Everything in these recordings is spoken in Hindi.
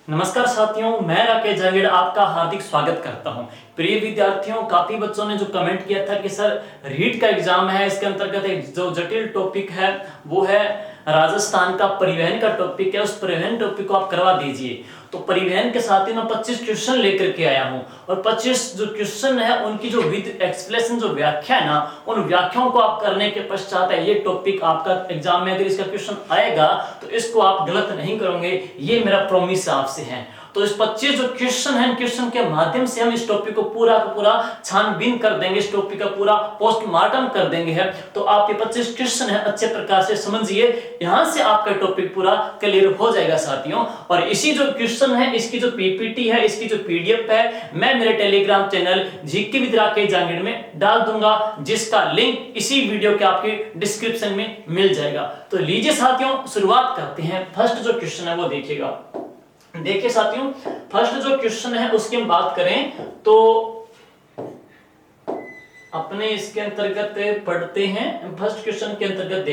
नमस्कार साथियों, मैं राकेश जागीड़ आपका हार्दिक स्वागत करता हूं। प्रिय विद्यार्थियों, काफी बच्चों ने जो कमेंट किया था कि सर रीट का एग्जाम है, इसके अंतर्गत एक जो जटिल टॉपिक है वो है राजस्थान का परिवहन का टॉपिक है, उस परिवहन टॉपिक को आप करवा दीजिए। तो परिवहन के साथ ही मैं 25 क्वेश्चन लेकर के आया हूं और 25 जो क्वेश्चन है उनकी जो विद एक्सप्लेनेशन जो व्याख्या है ना, उन व्याख्याओं को आप करने के पश्चात है ये टॉपिक आपका एग्जाम में अगर इसका क्वेश्चन आएगा तो इसको आप गलत नहीं करोगे, ये मेरा प्रॉमिस आपसे है। तो इस 25 जो क्वेश्चन है, क्वेश्चन के माध्यम से हम इस टॉपिक को पूरा का पूरा छानबीन कर देंगे, इस टॉपिक का पूरा पोस्टमार्टम कर देंगे है। तो आप ये 25 क्वेश्चन है अच्छे प्रकार से समझिए, यहां से आपका टॉपिक पूरा क्लियर हो जाएगा साथियों। और इसी जो क्वेश्चन है, इसकी जो पीपीटी है, इसकी जो पीडीएफ है, मैं मेरे Telegram channel GK with Rakesh Jangid में डाल दूंगा, जिसका लिंक इसी वीडियो के आपके डिस्क्रिप्शन में मिल जाएगा। तो लीजिए साथियों, शुरुआत करते हैं। फर्स्ट जो क्वेश्चन है वो देखिएगा। देखिए साथियों, फर्स्ट जो क्वेश्चन है उसकी हम बात करें तो अपने इसके अंतर्गत पढ़ते हैं। फर्स्ट क्वेश्चन के अंतर्गत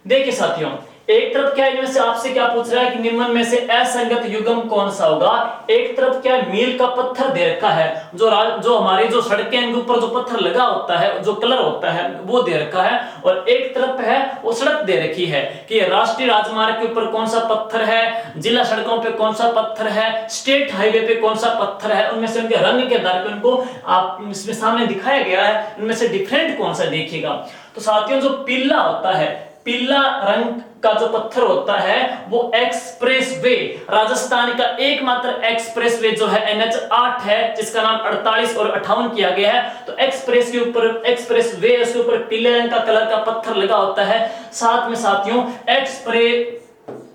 देखिए साथियों, एक तरफ क्या इनमें से आपसे क्या पूछ रहा है कि निम्न में से असंगत युग्म कौन सा होगा। एक तरफ क्या मील का पत्थर दे रखा है, जो हमारी जो सड़कें के ऊपर जो पत्थर लगा होता है, जो कलर होता है वो दे रखा है, और एक तरफ है वो सड़क दे रखी है कि राष्ट्रीय राजमार्ग के ऊपर कौन सा पत्थर है, जिला सड़कों पे कौन सा पत्थर है, स्टेट हाईवे पे कौन सा पत्थर है, उनमें से उनके रंग के आधार पर उनको आप इसमें सामने दिखाया गया है, उनमें से डिफरेंट कौन सा देखिएगा। तो साथियों, जो पीला होता है, पीला रंग का जो पत्थर होता है वो एक्सप्रेस वे, राजस्थान का एकमात्र एक्सप्रेस वे जो है NH8 है, जिसका नाम 48 और 58 किया गया है। तो एक्सप्रेस के ऊपर, एक्सप्रेस वे, उसके ऊपर पीले रंग का कलर का पत्थर लगा होता है। साथ में साथियों, एक्सप्रेस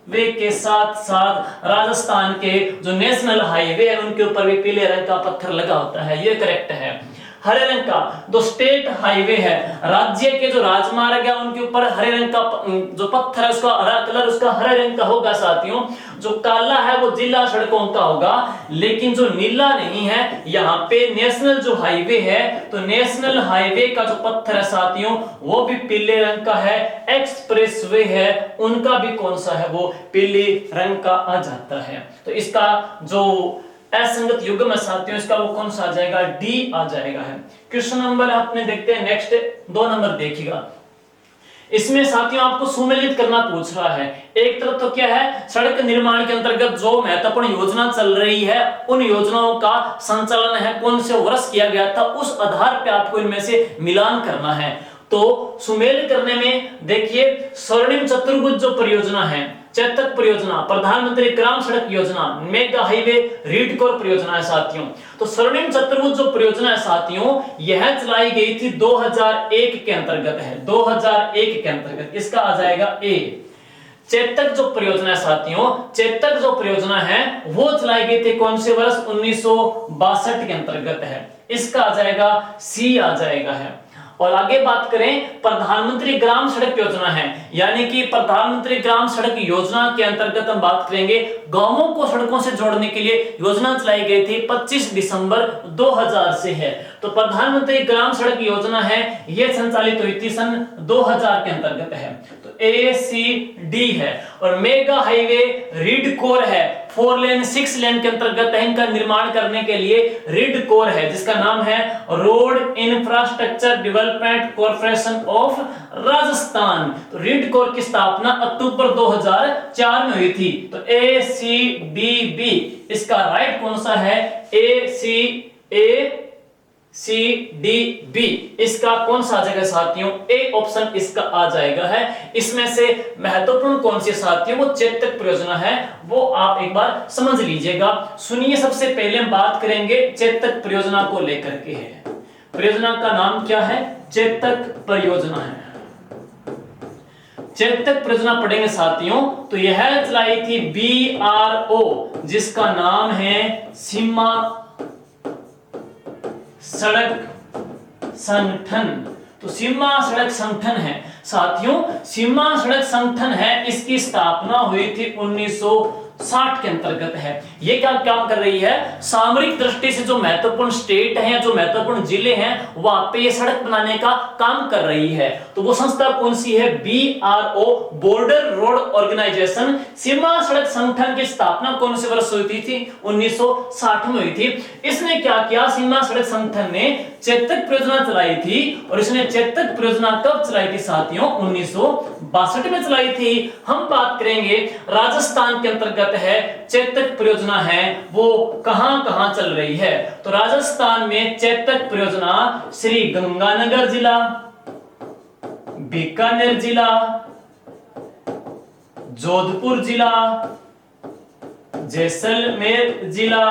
वे के साथ साथ राजस्थान के जो नेशनल हाईवे है उनके ऊपर भी पीले रंग का पत्थर लगा होता है, ये करेक्ट है। हरे रंग का जो स्टेट हाईवे है, राज्य के जो राजमार्ग है उनके ऊपर हरे रंग का जो पत्थर है उसका हरा कलर उसका हरे रंग का होगा साथियों। जो काला है वो जिला सड़कों का होगा, लेकिन जो नीला नहीं है, यहाँ पे नेशनल जो हाईवे है, तो नेशनल हाईवे का जो पत्थर है साथियों वो भी पीले रंग का है। एक्सप्रेस वे है, उनका भी कौन सा है, वो पीले रंग का आ जाता है। तो इसका जो असंगत युग्म है साथियों, इसका वो कौन सा आ जाएगा, डी आ जाएगा है। क्वेश्चन नंबर अपने देखते हैं नेक्स्ट 2 नंबर देखिएगा। इसमें साथियों आपको सुमेलित करना पूछ रहा है। एक तरफ तो क्या है, सड़क निर्माण के अंतर्गत जो महत्वपूर्ण योजना चल रही है उन योजनाओं का संचालन है कौन से वर्ष किया गया था, उस आधार पे आपको इनमें से मिलान करना है। तो सुमेल करने में देखिए, स्वर्णिम चतुर्भुज जो परियोजना है, चेतक परियोजना, प्रधानमंत्री ग्राम सड़क योजना, मेगा हाईवे, रीड कोर परियोजना है साथियों। तो स्वर्णिम चतुर्भुज जो परियोजना है साथियों, यह चलाई गई थी 2001 के अंतर्गत है, 2001 के अंतर्गत, इसका आ जाएगा ए। चेतक जो परियोजना है साथियों, चेतक जो परियोजना है वो चलाई गई थी कौन से वर्ष, 1962 के अंतर्गत है, इसका आ जाएगा सी आ जाएगा है। और आगे बात करें, प्रधानमंत्री ग्राम सड़क योजना है, यानी कि प्रधानमंत्री ग्राम सड़क योजना के अंतर्गत हम बात करेंगे, गांवों को सड़कों से जोड़ने के लिए योजना चलाई गई थी 25 दिसंबर 2000 से है। तो प्रधानमंत्री ग्राम सड़क योजना है, यह संचालित हुई थी सन 2000 के अंतर्गत है। तो ए सी डी है। और मेगा हाईवे रीड कोर है, 4 लेन 6 लेन के अंतर्गत है, इनका निर्माण करने के लिए रीड कोर है, जिसका नाम है road infrastructure development corporation of Rajasthan. तो रीड कोर की स्थापना अक्टूबर 2004 में हुई थी। तो ए सी डी बी, इसका राइट कौन सा है, ए सी डी बी, इसका कौन सा आ जाएगा साथियों, ए ऑप्शन इसका आ जाएगा है। इसमें से महत्वपूर्ण कौन सी साथियों, वो चेतक परियोजना है, वो आप एक बार समझ लीजिएगा। सुनिए, सबसे पहले हम बात करेंगे चेतक परियोजना को लेकर के है। परियोजना का नाम क्या है, चेतक परियोजना है। चेतक परियोजना पढ़ेंगे साथियों, तो यह चलाई थी BRO, जिसका नाम है सीमा सड़क संगठन। तो सीमा सड़क संगठन है साथियों, सीमा सड़क संगठन है, इसकी स्थापना हुई थी 19 1960 के अंतर्गत है। ये क्या काम कर रही है, सामरिक दृष्टि से जो महत्वपूर्ण स्टेट हैं या जो महत्वपूर्ण जिले हैं वहां पे ये सड़क बनाने का काम कर रही है। तो वो संस्था कौन सी है, BRO, बॉर्डर रोड ऑर्गेनाइजेशन। सीमा सड़क संगठन की स्थापना कौन से वर्ष हुई थी 1960 में हुई थी। इसने क्या किया, सीमा सड़क संगठन ने चेतक परियोजना चलाई थी, और इसने चेतक परियोजना कब चलाई थी साथियों, 1962 में चलाई थी। हम बात करेंगे राजस्थान के अंतर्गत है चेतक परियोजना है, वो कहां कहां चल रही है। तो राजस्थान में चेतक परियोजना श्री गंगानगर जिला, बीकानेर जिला, जोधपुर जिला, जैसलमेर जिला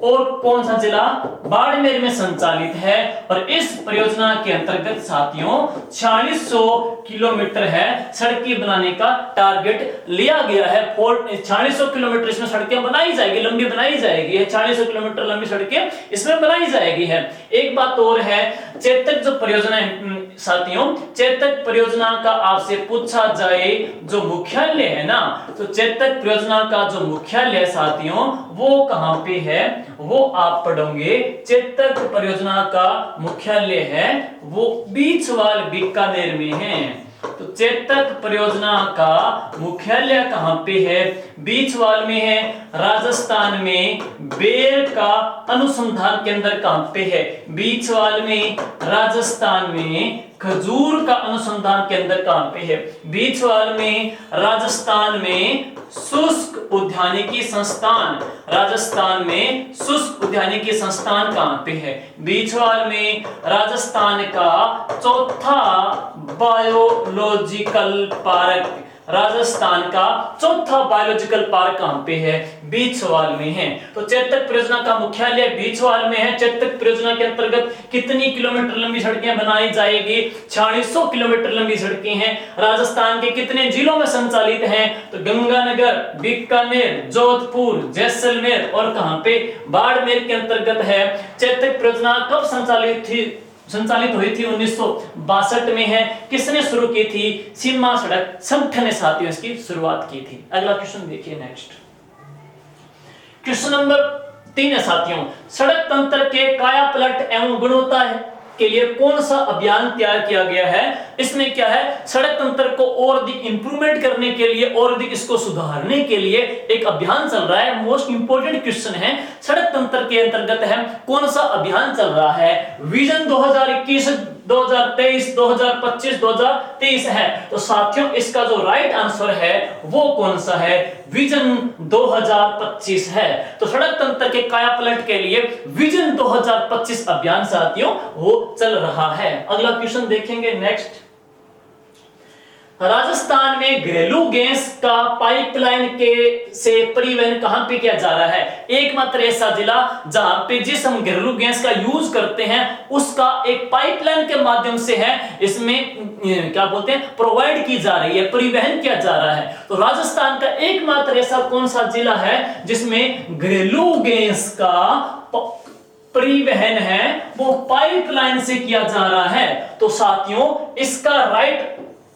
और कौन सा जिला, बाड़मेर में संचालित है। और इस परियोजना के अंतर्गत साथियों 4600 किलोमीटर है सड़कें बनाने का टारगेट लिया गया है। 4600 किलोमीटर इसमें सड़कें बनाई जाएगी, लंबी बनाई जाएगी, 4600 किलोमीटर लंबी सड़कें इसमें बनाई जाएगी है। एक बात और है, चेतक जो परियोजना है साथियों, चेतक परियोजना का आपसे पूछा जाए जो मुख्यालय है ना, तो चेतक परियोजना का जो मुख्यालय है साथियों वो कहां पे है, वो आप पढ़ोगे। चेतक परियोजना का मुख्यालय है वो बीछवाल बीकानेर में है। तो चेतक परियोजना का मुख्यालय कहां पे है, बीछवाल में है। राजस्थान में बेर का अनुसंधान केंद्र कहां पे है, बीछवाल में। राजस्थान में खजूर का अनुसंधान केंद्र कहां पे है, बीछवाल में। राजस्थान में शुष्क उद्यानिकी संस्थान, राजस्थान में शुष्क उद्यानिकी संस्थान कहां पे है, बीछवाल में। राजस्थान का चौथा बायोलॉजिकल पार्क, राजस्थान का चौथा बायोलॉजिकल पार्क कहां पे है, बीछवाल में है। तो चेतक परियोजना का मुख्यालय बीछवाल में है। चेतक परियोजना के अंतर्गत कितनी किलोमीटर लंबी सड़कें बनाई जाएगी, 4600 किलोमीटर लंबी सड़कें हैं। राजस्थान के कितने जिलों में संचालित हैं, तो गंगानगर, बीकानेर, जोधपुर, जैसलमेर और कहां पे, बाड़मेर के अंतर्गत है। चेतक परियोजना कब संचालित हुई थी 1962 में है। किसने शुरू की थी, सीमा सड़क संगठन ने साथियों इसकी शुरुआत की थी। अगला क्वेश्चन देखिए नेक्स्ट, क्वेश्चन नंबर 3 है साथियों, सड़क तंत्र के काया पलट एवं गुणवत्ता के लिए कौन सा अभियान तैयार किया गया है। इसमें क्या है, सड़क तंत्र को और अधिक इंप्रूवमेंट करने के लिए और अधिक इसको सुधारने के लिए एक अभियान चल रहा है। मोस्ट इंपोर्टेंट क्वेश्चन है, सड़क तंत्र के अंतर्गत है कौन सा अभियान चल रहा है। विजन 2021, 2023, 2025, 2023 है। तो साथियों इसका जो राइट आंसर है वो कौन सा है, विजन 2025 है। तो सड़क तंत्र के कायापलट के लिए विजन 2025 अभियान साथियों वो चल रहा है। अगला क्वेश्चन देखेंगे नेक्स्ट, राजस्थान में घरेलू गैस का पाइपलाइन के से परिवहन कहां पे किया जा रहा है। एकमात्र ऐसा जिला जहां पे जिस हम घरेलू गैस का यूज करते हैं उसका एक पाइपलाइन के माध्यम से है, इसमें क्या बोलते हैं, प्रोवाइड की जा रही है, परिवहन किया जा रहा है। तो राजस्थान का एकमात्र ऐसा कौन सा जिला है जिसमें घरेलू गैस का परिवहन है वो पाइपलाइन से किया जा रहा है। तो साथियों इसका राइट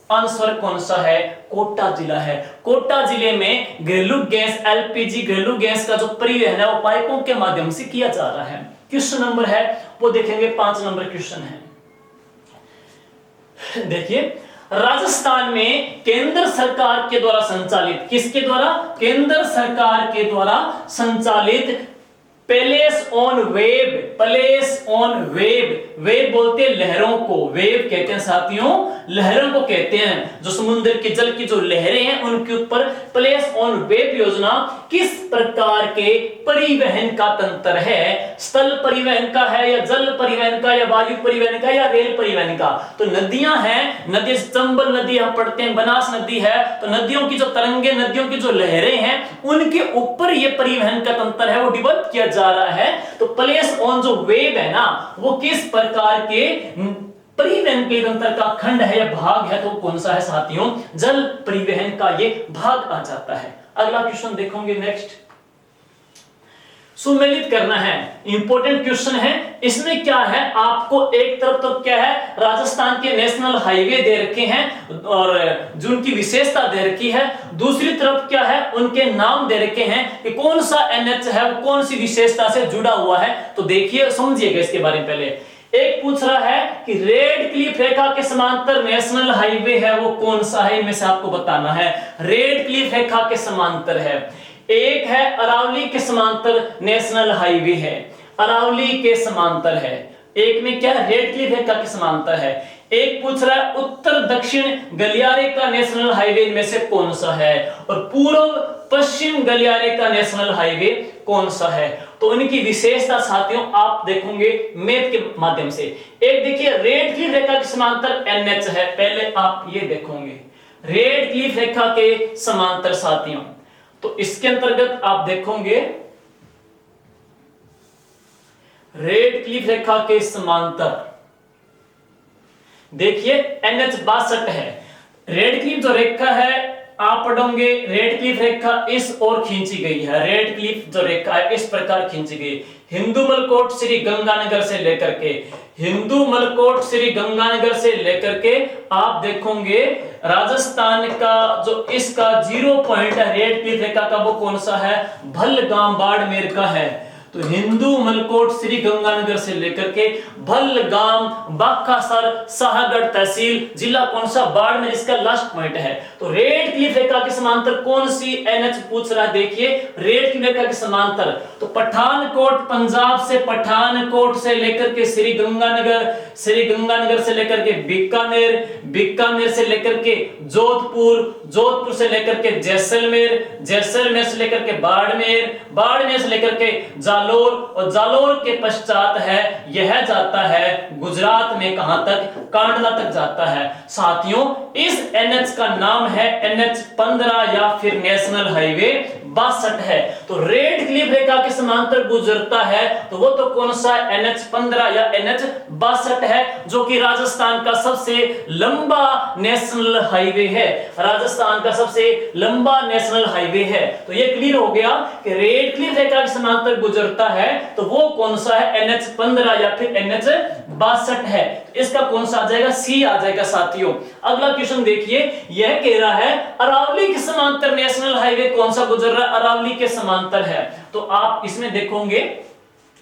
आंसर कौन सा है, कोटा जिला है। कोटा जिले में घरेलू गैस LPG घरेलू गैस का जो परिवहन है वो पाइपों के माध्यम से किया जा रहा है। क्वेश्चन नंबर है वो देखेंगे 5 नंबर क्वेश्चन है। देखिए राजस्थान में केंद्र सरकार के द्वारा संचालित, किसके द्वारा, केंद्र सरकार के द्वारा संचालित palace on wave, palace on wave, wave बोलते हैं लहरों को, वेव कहते हैं साथियों लहरों को कहते हैं। जो समुद्र के जल की जो लहरें हैं उनके ऊपर पैलेस ऑन वेव योजना किस प्रकार के परिवहन का तंत्र है, स्थल परिवहन का है या जल परिवहन का या वायु परिवहन का या रेल परिवहन का। तो नदियां हैं, नदी चंबल नदी हम पढ़ते हैं, बनास नदी है, तो नदियों की जो तरंगे, नदियों की जो लहरें हैं उनके ऊपर ये परिवहन का तंत्र है वो डेवलप किया जा रहा है। तो प्लेस ऑन जो वेव है ना वो किस प्रकार के परिवहन के तंत्र का खंड है या भाग है, तो कौन सा है साथियों, जल परिवहन का ये भाग आ जाता है। अगला क्वेश्चन देखोगे नेक्स्ट, सुमेलित करना है। इंपॉर्टेंट क्वेश्चन है। इसमें क्या है, आपको एक तरफ तो क्या है, राजस्थान के नेशनल हाईवे दे रखे हैं और जो उनकी विशेषता दे रखी है, दूसरी तरफ क्या है, उनके नाम दे रखे हैं कि कौन सा एनएच है, वो कौन सी विशेषता से जुड़ा हुआ है। तो देखिए, समझिएगा इसके बारे में। पहले एक पूछ रहा है कि रेड क्लिफ रेखा के समांतर नेशनल हाईवे है, वो कौन सा है, इनमें से आपको बताना है। रेड क्लिफ रेखा के समांतर है, एक है अरावली के समांतर नेशनल हाईवे है, अरावली के समांतर है। एक में क्या, रेड क्लिफ रेखा के समांतर है। एक पूछ रहा है उत्तर दक्षिण गलियारे का नेशनल हाईवे में से कौन सा है, और पूर्व पश्चिम गलियारे का नेशनल हाईवे कौन सा है। तो इनकी विशेषता साथियों आप देखोगे मैप के माध्यम से। एक देखिए, रेड क्लिफ रेखा के समांतर एनएच है, पहले आप ये देखोगे रेड क्लिफ रेखा के समांतर साथियों। तो इसके अंतर्गत आप देखोगे रेड क्लिफ रेखा के समांतर, देखिए NH 62 है। रेड क्लिफ जो रेखा है आप पढ़ोगे, रेड क्लिफ रेखा इस ओर खींची गई है। रेड क्लिफ जो रेखा है इस प्रकार खींची गई, हिंदूमलकोट श्री गंगानगर से लेकर के, हिंदूमलकोट श्री गंगानगर से लेकर के आप देखोगे राजस्थान का जो इसका 0 पॉइंट है रेड क्लिफ रेखा का, वो कौन सा है, भलगाम बाड़मेर का है। तो हिंदू मलकोट श्री गंगानगर से लेकर के भलगाम बाकासर शाहगढ़ तहसील जिला कौन सा, बाड़मेर, इसका लास्ट पॉइंट है। तो रेड क्लिफ रेखा के समांतर कौन सी एनएच पूछ रहा है। देखिए रेड क्लिफ रेखा के समांतर तो पठानकोट, पंजाब से पठानकोट से लेकर के श्री गंगानगर, श्री गंगानगर से लेकर के बीकानेर, बीकानेर से लेकर के जोधपुर, जोधपुर से लेकर के जैसलमेर, जैसलमेर से लेकर के बाड़मेर, बाड़मेर से लेकर के जालोर, और जालोर के पश्चात है यह जाता है गुजरात में, कहां तक, कांडला तक जाता है। साथियों इस एनएच का नाम है NH 15 या फिर नेशनल हाईवे 62 है। तो रेड क्लिफ रेखा के समांतर गुजरता है तो वो तो कौन सा NH 15 या NH 62 है, जो कि राजस्थान का सबसे लंबा नेशनल हाईवे है, राजस्थान का सबसे लंबा नेशनल हाईवे है। तो ये क्लियर हो गया कि रेड क्लिफ रेखा के समांतर गुजरता है तो वो कौन सा है, NH 15 या फिर NH 62 है। इसका कौन सा आ जाएगा, सी आ जाएगा साथियों। अगला क्वेश्चन देखिए, यह कह रहा है अरावली के समांतर नेशनल हाईवे कौन सा गुजर रहा है, अरावली के समांतर है। तो आप इसमें देखोगे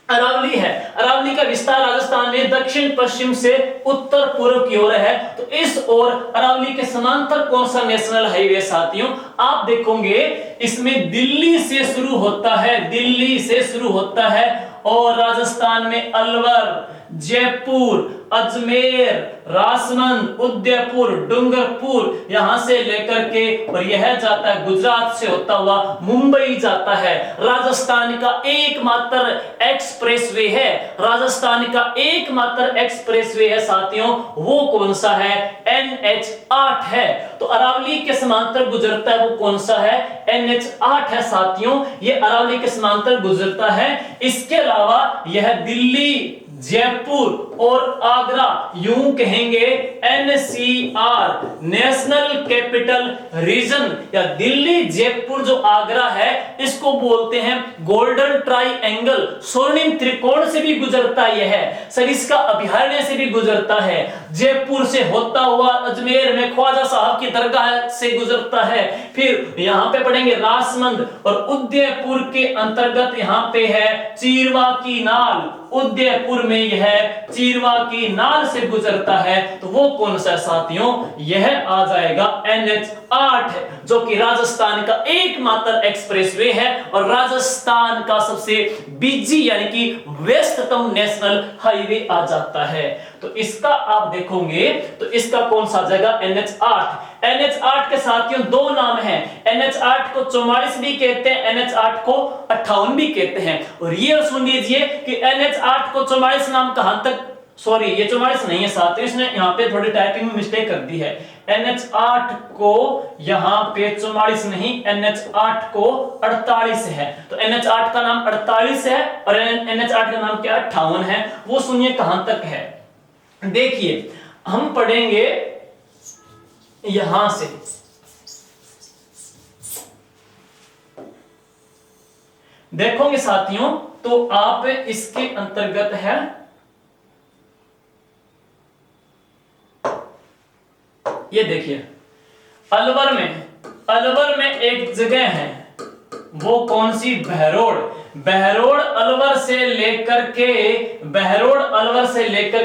अरावली है, अरावली का विस्तार राजस्थान में दक्षिण पश्चिम से उत्तर पूर्व की ओर है। तो इस ओर अरावली के समांतर कौन सा नेशनल हाईवे साथियों, आप देखोगे इसमें दिल्ली से शुरू होता है, दिल्ली से शुरू होता है और राजस्थान में अलवर, जयपुर, अजमेर, राजमंद, उदयपुर, डूंगरपुर यहां से लेकर के और यह जाता है गुजरात से होता हुआ मुंबई जाता है। राजस्थान का एकमात्र एक्सप्रेसवे है, राजस्थान का एकमात्र एक्सप्रेसवे है साथियों, वो कौन सा है, NH 8 है। तो अरावली के समांतर गुजरता है वो कौन सा है, NH 8 है साथियों, ये अरावली के समांतर गुजरता है। इसके अलावा यह दिल्ली, जयपुर और आगरा यूं कहेंगे NCR नेशनल कैपिटल रीजन, या दिल्ली, जयपुर जो आगरा है इसको बोलते हैं गोल्डन ट्राइएंगल, स्वर्णिम त्रिकोण से भी गुजरता है, सरिस्का अभयारण्य से भी गुजरता है, जयपुर से होता हुआ अजमेर में ख्वाजा साहब की दरगाह से गुजरता है। फिर यहां पे पढ़ेंगे राजमंद और उदयपुर के अंतर्गत यहां पे है चीरवा की नाल, उदयपुर में यह चीरवा की नाल से गुजरता है। तो वो कौन सा साथियों, यह आ जाएगा NH 8 जो कि राजस्थान का एकमात्र एक्सप्रेसवे है और राजस्थान का सबसे बिजी यानी कि व्यस्ततम नेशनल हाईवे आ जाता है। तो इसका आप देखोगे तो इसका कौन सा आ जाएगा, NH 8। NH 8 के साथियों दो नाम हैं, NH 8 को 44 भी कहते हैं, NH 8 को 58 भी कहते हैं। और ये सुन लीजिए कि NH 8 को 44 नाम कहां तक, सॉरी ये 44 नहीं है साथियों, इसने यहां पे थोड़ी टाइपिंग में मिस्टेक कर दी है। NH 8 को यहां पे 44 नहीं, NH 8 को 48 है। तो NH 8 का नाम 48 है और NH 8 का नाम क्या 58 है। वो सुनिए कहां तक है, देखिए हम पढ़ेंगे यहां से, देखोगे साथियों तो आप इसके अंतर्गत है, ये देखिए अलवर में एक जगह है, वो कौन सी? बहरोड़। बहरोड़ अलवर से लेकर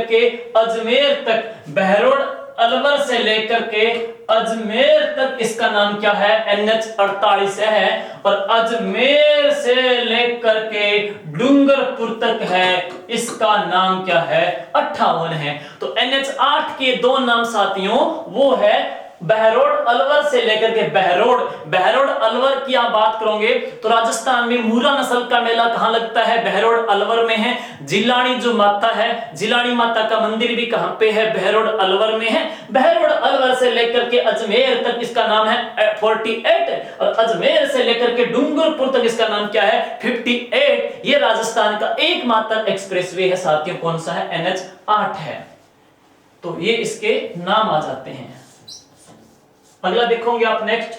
के अजमेर तक, बहरोड़ अलवर से लेकर के अजमेर तक इसका नाम क्या है? NH48 है। और अजमेर से लेकर के डूंगरपुर तक है, इसका नाम क्या है? 58 है। तो NH8 के दो नाम साथियों वो है बहरोड़ अलवर से लेकर के बहरोड़ अलवर की आप बात करोगे तो राजस्थान में मूरा नस्ल का मेला कहां लगता है? बहरोड़ अलवर में है। जिलानी जो माता है, जिलानी माता का मंदिर भी कहां पे है? बहरोड़ अलवर में है। बहरोड़ अलवर से लेकर के अजमेर तक इसका नाम है 48 और अजमेर से लेकर के डूंगरपुर तक इसका नाम क्या है? 58। ये राजस्थान का एकमात्र एक्सप्रेसवे है साथियों, कौन सा है? NH8 है। तो ये इसके नाम आ जाते हैं। अगला देखोगे आप नेक्स्ट,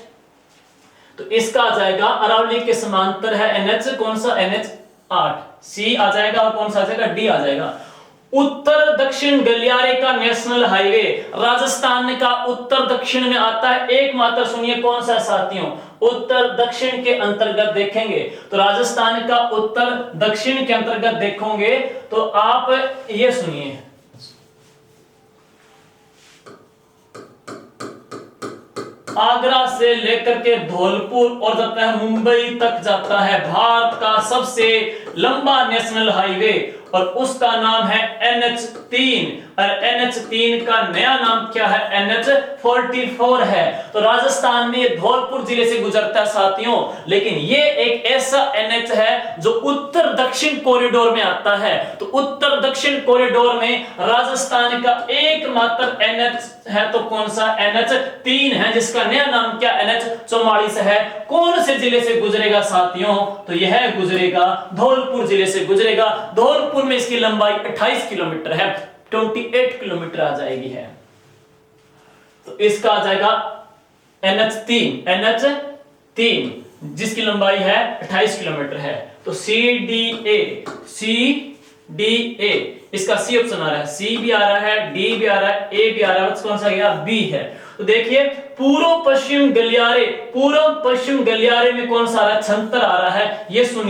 तो इसका आ जाएगा अरावली के समांतर है NH, कौन सा? NH8। C आ जाएगा और कौन सा आ जाएगा? D आ जाएगा। उत्तर दक्षिण गलियारे का नेशनल हाईवे राजस्थान का उत्तर दक्षिण में आता है एकमात्र, सुनिए कौन सा साथियों? उत्तर दक्षिण के अंतर्गत देखेंगे तो राजस्थान का उत्तर दक्षिण के अंतर्गत देखोगे तो आप ये सुनिए, आगरा से लेकर के धौलपुर और जाता है मुंबई तक जाता है, भारत का सबसे लंबा नेशनल हाईवे और उसका नाम है NH3 और NH3 का नया नाम क्या है? NH44 है। तो राजस्थान में धौलपुर जिले से गुजरता है साथियों, लेकिन ये एक ऐसा NH है जो उत्तर दक्षिण कॉरिडोर में आता है। तो उत्तर दक्षिण कॉरिडोर में राजस्थान का एकमात्र NH है, तो कौन सा? NH3 है, जिसका नया नाम क्या? NH44 है। कौन से जिले से गुजरेगा साथियों? तो यह गुजरेगा धौलपुर जिले से गुजरेगा। धौलपुर में इसकी लंबाई 28 किलोमीटर है, 28 किलोमीटर आ जाएगी है। तो इसका आ जाएगा NH3 जिसकी लंबाई है 28 किलोमीटर है। तो CDA इसका C ऑप्शन आ रहा है, C भी आ रहा है, D भी आ रहा है, A भी आ रहा है, कौन सा गया? B है। तो देखिए पूर्व पश्चिम गलियारे में कौन सा आ रहा है? छंतर आ रहा है। ये सुन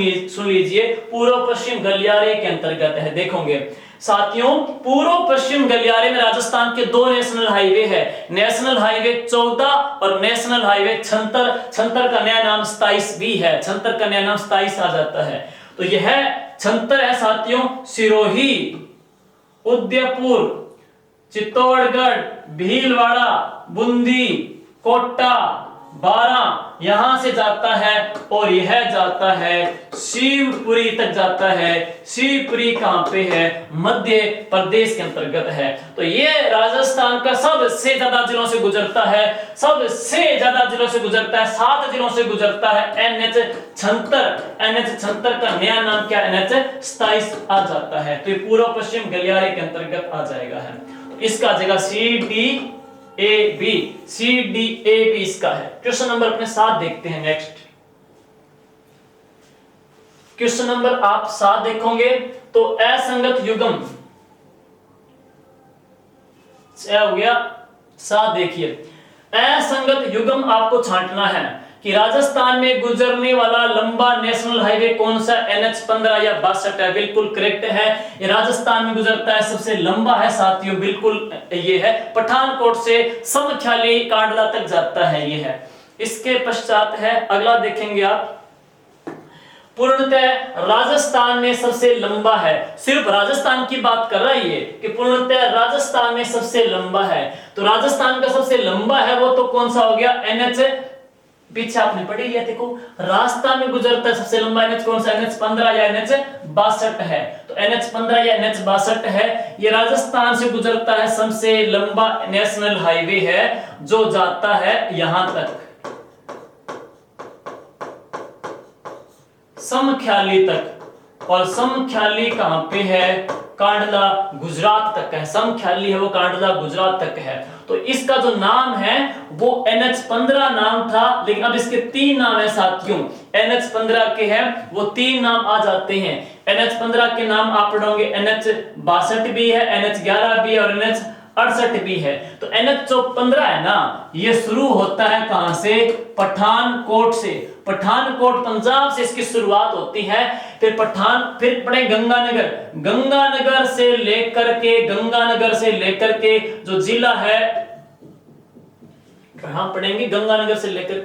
लीजिए पूर्व पश्चिम गलियारे के अंतर्गत है। देखोगे साथियों पूर्व पश्चिम गलियारे में राजस्थान के दो नेशनल हाईवे है, नेशनल हाईवे 14 और नेशनल हाईवे छंतर का नया नाम 27 भी है, छंतर का नया नाम 27 आ जाता है। तो यह छंतर है साथियों सिरोही, उदयपुर, चित्तौड़गढ़, भीलवाड़ा, बूंदी, कोटा, बारां यहां से जाता है और यह जाता है शिवपुरी तक जाता है। शिवपुरी कहां पे है? मध्य प्रदेश के अंतर्गत है। तो ये राजस्थान का सबसे ज्यादा जिलों से गुजरता है, 7 जिलों से गुजरता है। NH76 का नया नाम क्या? NH27 आ जाता है। तो ये पूर्व पश्चिम गलियारे के अंतर्गत आ जाएगा है। तो इसका आ जाएगा CDAB इसका है। क्वेश्चन नंबर अपने 7 देखते हैं। नेक्स्ट क्वेश्चन नंबर आप 7 देखोगे तो असंगत युग्म हो गया 7। देखिए असंगत युग्म आपको छांटना है कि राजस्थान में गुजरने वाला लंबा नेशनल हाईवे कौन सा? NH15 या 62 है। बिल्कुल करेक्ट है, ये राजस्थान में गुजरता है, सबसे लंबा है साथियों। बिल्कुल ये है, पठानकोट से समख्याली कांडला तक जाता है, ये है। इसके पश्चात है अगला देखेंगे आप, पूर्णतः राजस्थान में सबसे लंबा है। सिर्फ राजस्थान की बात कर रहा है ये कि पूर्णतः राजस्थान में सबसे लंबा है। तो राजस्थान का सबसे लंबा है वो तो कौन सा हो गया? NH पीछे आपने पढ़ी लिया, देखो राजस्थान में गुजरता है सबसे लंबा NH कौन सा? NH15 या NH62 है। तो NH15 या NH62 है, ये राजस्थान से गुजरता है, सबसे लंबा नेशनल हाईवे है जो जाता है यहां तक, समख्याली तक। और समख्याली कहां पे है? कांडला गुजरात तक है। समख्याली है वो कांडला गुजरात तक है। तो इसका जो नाम है वो NH15 नाम था, लेकिन अब इसके 3 नाम है साथियों। NH15 के हैं वो 3 नाम आ जाते हैं। NH15 के नाम आप पढ़ोगे, NH62 भी है, NH11 भी है और NH68 भी है। तो NH जो 15 है ना, ये शुरू होता है कहां से? पठानकोट से। पठानकोट पंजाब से इसकी शुरुआत होती है। फिर फिर पढ़े गंगानगर। गंगानगर से लेकर के जो जिला है, कहां पढ़ेंगे? गंगानगर से लेकर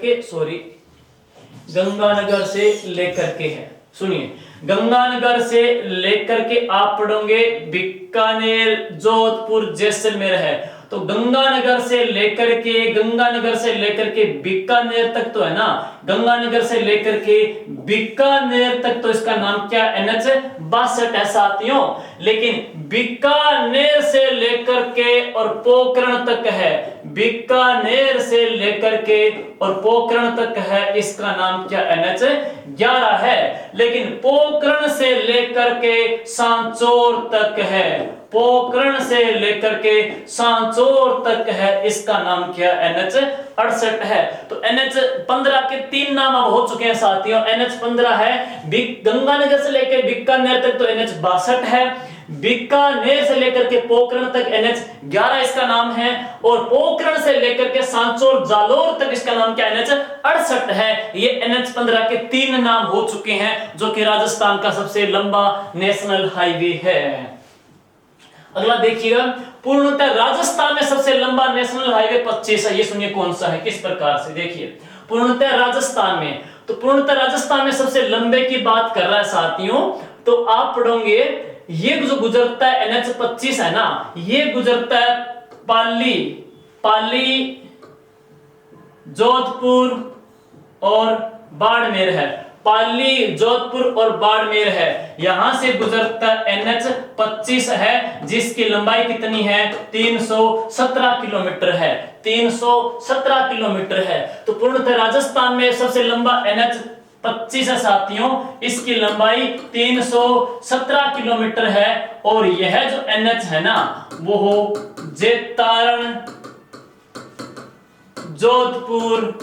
के है, सुनिए, गंगानगर से लेकर के आप पढ़ोगे बीकानेर, जोधपुर, जैसलमेर है। तो गंगानगर से लेकर के बीकानेर तक तो है ना, गंगानगर से लेकर के बीकानेर तक तो इसका नाम क्या? NH62 है साथियों। लेकिन बीकानेर से लेकर के और पोखरण तक है, बीकानेर से लेकर के और पोखरण तक है, इसका नाम क्या? NH11 है। लेकिन पोखरण से लेकर के सांचौर तक है, पोखरण से लेकर के सांचौर तक है, इसका नाम क्या? NH68 है। तो NH15 के 3 नाम अब हो चुके हैं साथियों। NH15 है, गंगानगर से लेकर बीकानेर तक तो NH62 है, बीकानेर से लेकर के पोखरण तक NH11 इसका नाम है, और पोखरण से लेकर के सांचौर जालोर तक इसका नाम क्या? NH68 है। ये NH15 के 3 नाम हो चुके हैं, जो कि राजस्थान का सबसे लंबा नेशनल हाईवे है। अगला देखिएगा, पूर्णतः राजस्थान में सबसे लंबा नेशनल हाईवे 25 है। ये सुनिए कौन सा है, किस प्रकार से? देखिए, पूर्णतः राजस्थान में, तो पूर्णतः राजस्थान में सबसे लंबे की बात कर रहा है साथियों। तो आप पढ़ोगे, ये जो गुजरता है NH25 है ना, ये गुजरता है पाली, जोधपुर और बाड़मेर है। पाली, जोधपुर और बाड़मेर है, यहां से गुजरता NH25 है, जिसकी लंबाई कितनी है? 317 किलोमीटर है, 317 किलोमीटर है। तो पूर्णतः राजस्थान में सबसे लंबा NH25 है साथियों, इसकी लंबाई 317 किलोमीटर है। और यह जो NH है ना, वो हो जेतारण, जोधपुर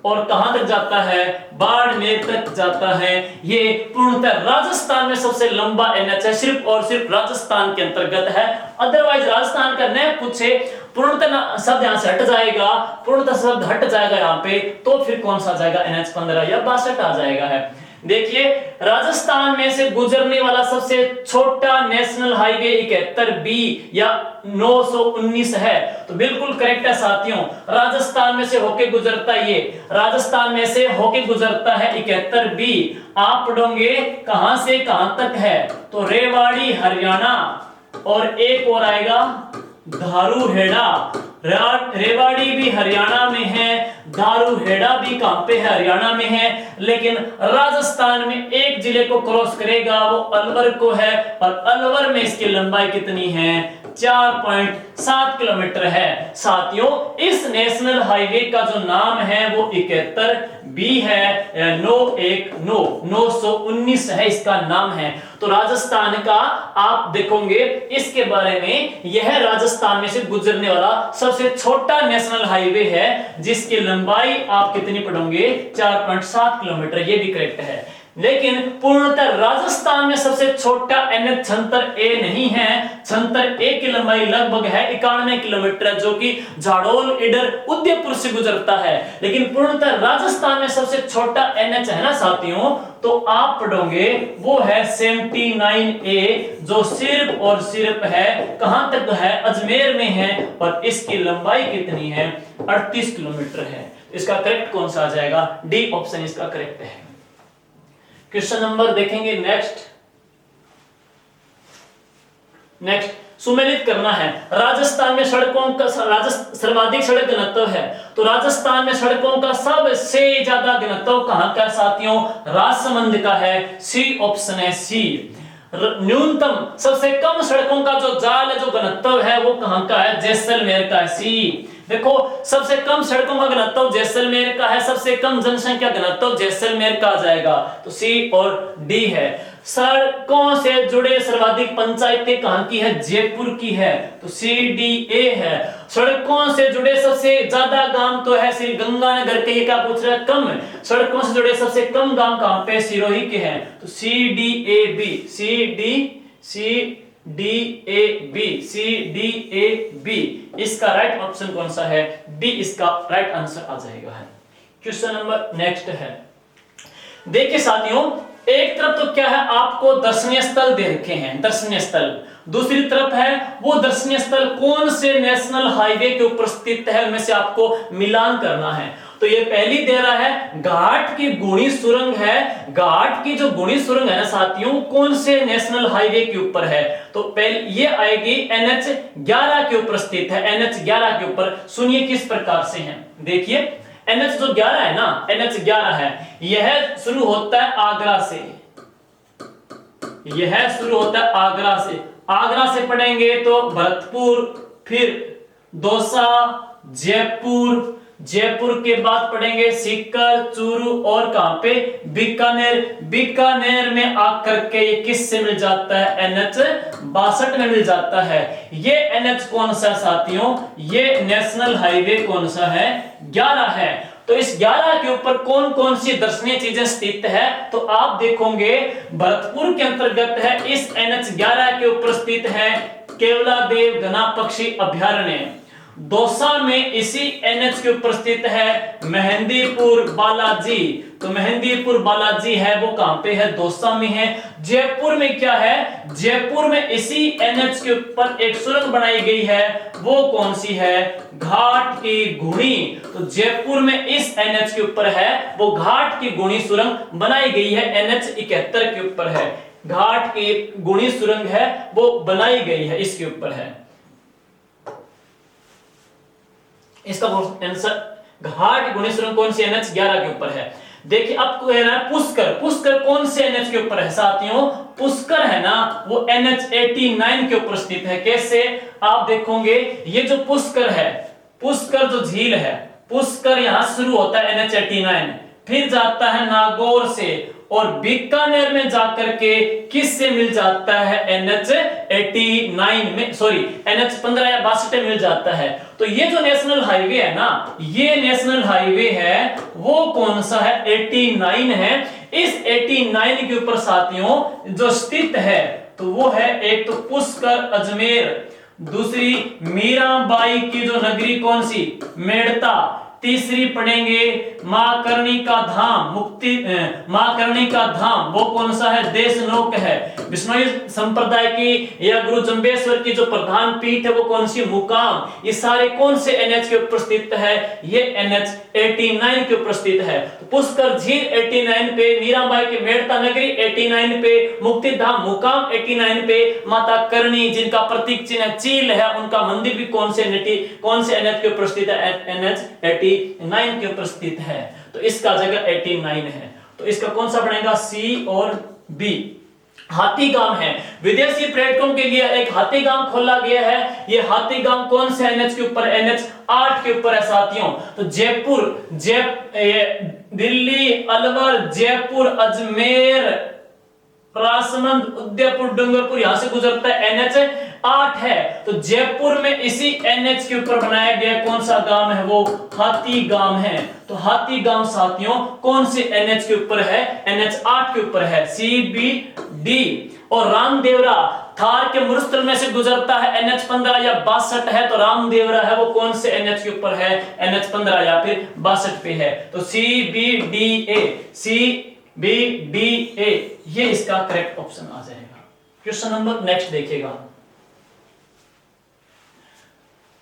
और कहां तक जाता है? बाड़मेर तक जाता है। ये पूर्णतः राजस्थान में सबसे लंबा NH है, सिर्फ और सिर्फ राजस्थान के अंतर्गत है। अदरवाइज राजस्थान का न पूछे, पूर्णतः शब्द यहां से हट जाएगा, पूर्णतः शब्द हट जाएगा यहाँ पे, तो फिर कौन सा आ जाएगा? NH15 या 62 आ जाएगा है। देखिए, राजस्थान में से गुजरने वाला सबसे छोटा नेशनल हाईवे 71B या 919 है। तो बिल्कुल करेक्ट है साथियों, राजस्थान में से होके गुजरता है, ये राजस्थान में से होके गुजरता है 71B। आप पढ़ोगे कहां से कहां तक है? तो रेवाड़ी हरियाणा, और एक और आएगा धारूहेड़ा। रेवाड़ी भी हरियाणा में है, धारूहेड़ा भी कहां पे है? हरियाणा में है। लेकिन राजस्थान में एक जिले को क्रॉस करेगा, वो अलवर को है, और अलवर में इसकी लंबाई कितनी है? 4.7 किलोमीटर है। साथियों, इस नेशनल हाईवे का जो नाम है वो 71B है, 919 है, इसका नाम है। तो राजस्थान का आप देखोगे, इसके बारे में, यह राजस्थान में से गुजरने वाला सबसे छोटा नेशनल हाईवे है, जिसकी लंबाई आप कितनी पढ़ोगे? 4.7 किलोमीटर। ये भी करेक्ट है। लेकिन पूर्णतः राजस्थान में सबसे छोटा NH76A नहीं है। 76A की लंबाई लगभग है 91 किलोमीटर, जो कि झाड़ोल, इडर, उदयपुर से गुजरता है। लेकिन पूर्णतः राजस्थान में सबसे छोटा NH है ना साथियों, तो आप पढ़ोगे वो है 79A, जो सिर्फ और सिर्फ है कहां तक है? अजमेर में है, और इसकी लंबाई कितनी है? 38 किलोमीटर है। इसका करेक्ट कौन सा आ जाएगा? डी ऑप्शन इसका करेक्ट है। क्वेश्चन नंबर देखेंगे नेक्स्ट सुमेलित करना है। राजस्थान में सड़कों का सर्वाधिक सड़क घनत्व है, तो राजस्थान में सड़कों का सबसे ज्यादा घनत्व कहां का साथियों? राजसमंद का है। सी ऑप्शन है, सी। न्यूनतम सबसे कम सड़कों का जो जाल है, जो घनत्व है, वो कहां का है? जैसलमेर का है। सी। देखो, सबसे कम सड़कों का घनत्व जैसलमेर का है, सबसे कम जनसंख्या घनत्व जैसलमेर का आ जाएगा, तो सी और डी है। सड़कों से जुड़े सर्वाधिक पंचायतें कहां की है? जयपुर की है, तो CDA है। सड़कों से जुड़े सबसे ज्यादा गांव तो है श्री गंगानगर के, ये क्या पूछ रहा है? कम। सड़कों से जुड़े सबसे कम गांव कहां पे? सिरोही के हैं, तो CDAB इसका राइट ऑप्शन कौन सा है? बी इसका राइट आंसर आ जाएगा है। क्वेश्चन नंबर नेक्स्ट है, देखिए साथियों, एक तरफ तो क्या है आपको दर्शनीय स्थल दे रखे हैं, दर्शनीय स्थल, दूसरी तरफ है वो दर्शनीय स्थल कौन से नेशनल हाईवे के ऊपर स्थित है, उनमें से आपको मिलान करना है। तो ये पहली दे रहा है घाट की गुणी सुरंग है, घाट की जो गुणी सुरंग है ना साथियों, कौन से नेशनल हाईवे के ऊपर है? तो पहले ये आएगी NH11 के ऊपर स्थित है, NH11 के ऊपर। सुनिए किस प्रकार से है, देखिए NH जो 11 है ना, NH11 है, यह शुरू होता है आगरा से, यह शुरू होता है आगरा से, आगरा से पढ़ेंगे तो भरतपुर, फिर दौसा, जयपुर, जयपुर के बाद पढ़ेंगे सीकर, चूरू और कहां पे? बीकानेर, बीकानेर में आकर के ये किस से मिल जाता है? NH62 में मिल जाता है। ये NH कौन सा साथियों? ये नेशनल हाईवे कौन सा है? 11 है। तो इस 11 के ऊपर कौन कौन सी दर्शनीय चीजें स्थित है? तो आप देखोगे भरतपुर के अंतर्गत है, इस NH11 के ऊपर स्थित है केवलादेव घना पक्षी अभयारण्य। दौसा में इसी NH के ऊपर स्थित है मेहंदीपुर बालाजी, तो मेहंदीपुर बालाजी है वो कहां पे है? दौसा में है। जयपुर में क्या है? जयपुर में इसी NH के ऊपर एक सुरंग बनाई गई है, वो कौन सी है? घाट की गुणी। तो जयपुर में इस NH के ऊपर है वो घाट की गुणी सुरंग बनाई गई है, NH71 के ऊपर है, घाट की गुणी सुरंग है वो बनाई गई है, इसके ऊपर है। इसका आंसर घाट गुणी सुरंग कौन सी? NH11 के ऊपर है। देखिए अब कह रहा है पुष्कर, पुष्कर कौन से NH के ऊपर है साथियों? पुष्कर है ना वो NH89 के ऊपर स्थित है। कैसे? आप देखोगे ये जो पुष्कर है, पुष्कर जो झील है, पुष्कर यहां शुरू होता है NH89, फिर जाता है नागौर से और बीकानेर में जाकर के किस से मिल जाता है? NH89 में, सॉरी NH15 या 62 में मिल जाता है। तो ये जो नेशनल हाईवे है ना, ये नेशनल हाईवे है वो कौन सा है? 89 है। इस 89 के ऊपर साथियों जो स्थित है तो वो है एक तो पुष्कर अजमेर, दूसरी मीराबाई की जो नगरी कौन सी? मेड़ता, तीसरी पढ़ेंगे मां करणी का धाम, मुक्ति मां करणी का धाम वो कौन सा है? देशनोक है। बिश्नोई संप्रदाय की या गुरु जंबेश्वर की जो प्रधान पीठ है वो कौन सी? मुकाम। ये सारे कौन से NH के ऊपर स्थित है? ये NH89 के ऊपर स्थित है। तो पुष्कर झील 89 पे, मीराबाई की मेड़ता नगरी 89 पे, मुक्ति धाम मुकाम 89 पे, माता करणी जिनका प्रतीक चिन्ह चील है उनका मंदिर भी कौन से NH के ऊपर स्थित है? NH89 के ऊपर स्थित है। तो इसका जगह 89 है। तो इसका कौन सा बनेगा? C और B। हाथीगाम है, विदेशी पर्यटकों के लिए एक हाथीगाम खोला गया है। ये हाथीगाम कौन से NH के ऊपर? NH8 के ऊपर है साथियों। तो जयपुर, दिल्ली, अलवर, जयपुर, अजमेर, राजसमंद, उदयपुर, डूंगरपुर यहां से गुजरता है NH8 है। तो जयपुर में इसी NH के ऊपर बनाया गया कौन सा गांव है? वो हाथीगाम है। तो हाथीगाम साथियों कौन से NH के ऊपर है? NH8 के ऊपर है, CBD। और रामदेवरा थार के मरुस्थल में से गुजरता है, NH15 या 62 है। तो रामदेवरा है वो कौन से NH के ऊपर है? NH15 या फिर 62 पे है। तो CBDA ये इसका करेक्ट ऑप्शन आ जाएगा। क्वेश्चन नंबर नेक्स्ट देखिएगा।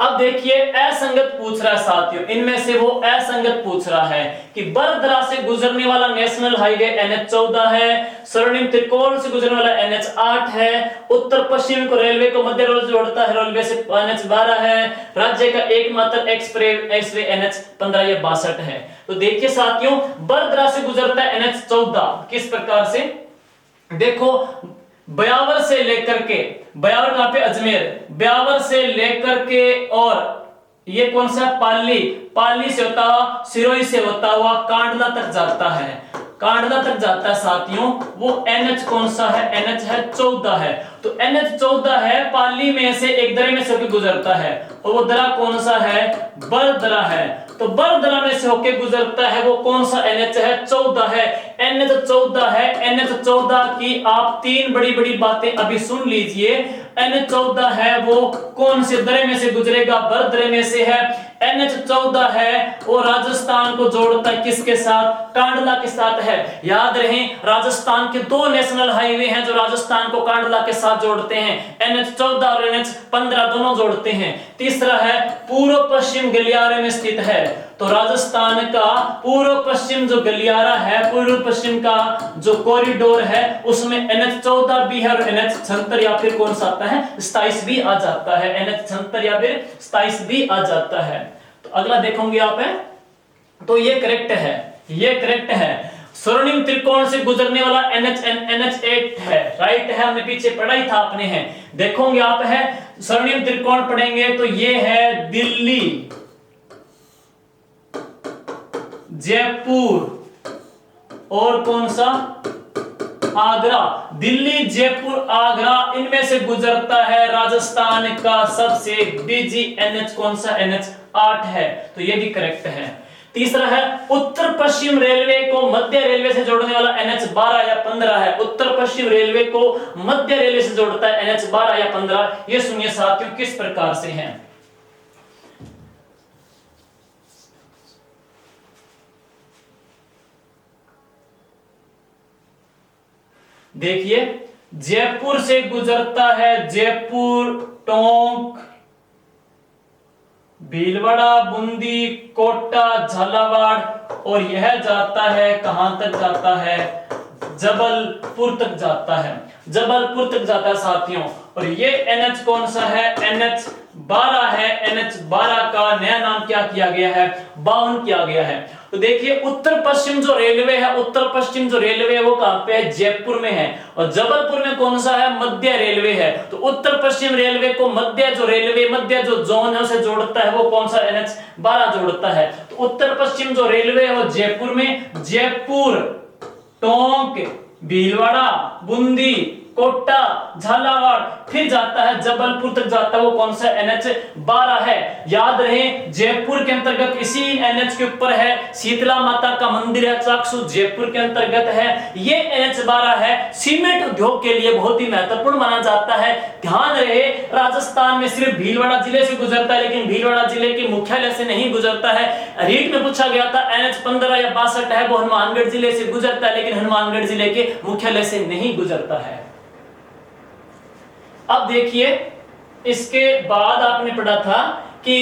अब देखिए असंगत पूछ रहा है साथियों, इनमें से वो असंगत पूछ रहा है कि बरदरा से गुजरने वाला नेशनल हाईवे NH14 है, स्वर्णिम त्रिकोण से गुजरने वाला NH8 है, उत्तर पश्चिम को रेलवे को मध्य रेल जोड़ता है रेलवे से NH12 है, राज्य का एकमात्र एक्सप्रेस वे NH15 या 62 है। तो देखिए साथियों बरदरा से गुजरता है NH14 किस प्रकार से? देखो ब्यावर से लेकर के, ब्यावर कहां पे? अजमेर, ब्यावर से लेकर के और ये कौन सा? पाली, पाली से होता हुआ, सिरोही से होता हुआ कांडला तक जाता है। कांडला तक जाता है साथियों, वो NH कौन सा है, NH है 14 है। तो NH 14 है, पाली में से एक दरे में से होकर गुजरता है, और वो दरा कौन सा है, बरदरा है। तो बरदरा में से होकर गुजरता है, वो कौन सा NH है, 14 है। NH 14 है, NH 14 की आप तीन बड़ी बड़ी बातें अभी सुन लीजिए। NH 14 है वो कौन से दरे में से गुजरेगा, बरदरे में से है। NH 14 है वो राजस्थान को जोड़ता है किसके साथ, कांडला के साथ है। याद रहे राजस्थान के दो नेशनल हाईवे हैं जो राजस्थान को कांडला के साथ जोड़ते हैं, NH 14 और NH 15 दोनों जोड़ते हैं। तीसरा है पूर्व पश्चिम गलियारे में स्थित है। तो राजस्थान का पूर्व पश्चिम जो गलियारा है, पूर्व पश्चिम का जो कॉरिडोर है, उसमें NH 14 भी है और NH 76 या फिर कौन सा आता है, 27 भी आ जाता है। NH 76 या फिर 27 भी आ जाता है। तो अगला देखोगे आप है, तो ये करेक्ट है, ये करेक्ट है। स्वर्णिम त्रिकोण से गुजरने वाला NH8 है, राइट है, हमने पीछे पढ़ा ही था आपने है। देखोगे आप है स्वर्णिम त्रिकोण पढ़ेंगे तो ये है दिल्ली, जयपुर और कौन सा, आगरा। दिल्ली, जयपुर, आगरा, इनमें से गुजरता है राजस्थान का सबसे बिजी NH कौन सा, NH 8 है। तो ये भी करेक्ट है। तीसरा है उत्तर पश्चिम रेलवे को मध्य रेलवे से जोड़ने वाला NH 12 या 15 है। उत्तर पश्चिम रेलवे को मध्य रेलवे से जोड़ता है NH 12 या 15। ये सुनिए साथियों किस प्रकार से है। देखिए जयपुर से गुजरता है, जयपुर, टोंक, भीलवाड़ा, बूंदी, कोटा, झालावाड़, और यह जाता है कहां तक जाता है, जबलपुर तक जाता है, जबलपुर तक जाता है साथियों। और ये NH कौन सा है, NH 12 है। NH 12 का नया नाम क्या किया गया है, 52 किया गया है। तो देखिए उत्तर पश्चिम जो रेलवे है, उत्तर पश्चिम जो रेलवे है वो कहां पे है, जयपुर में है। और जबलपुर में कौन सा है, मध्य रेलवे है। तो उत्तर पश्चिम रेलवे को मध्य जो रेलवे, मध्य जो जोन है उसे जोड़ता है, वो कौन सा, NH 12 जोड़ता है। तो उत्तर पश्चिम जो रेलवे है वो जयपुर में, जयपुर, टोंक, भीलवाड़ा, बूंदी, कोटा, झालावाड़, फिर जाता है जबलपुर तक जाता है, वो कौन सा, NH 12 है। याद रहे जयपुर के अंतर्गत इसी NH के ऊपर है शीतला माता का मंदिर है, चाकसू जयपुर के अंतर्गत है। ये NH 12 है, सीमेंट उद्योग के लिए बहुत ही महत्वपूर्ण माना जाता है। ध्यान रहे राजस्थान में सिर्फ भीलवाड़ा जिले से गुजरता है, लेकिन भीलवाड़ा जिले के मुख्यालय से नहीं गुजरता है। रीट में पूछा गया था NH 15 या 62 है, वो हनुमानगढ़ जिले से गुजरता है, लेकिन हनुमानगढ़ जिले के मुख्यालय से नहीं गुजरता है। अब देखिए इसके बाद आपने पढ़ा था कि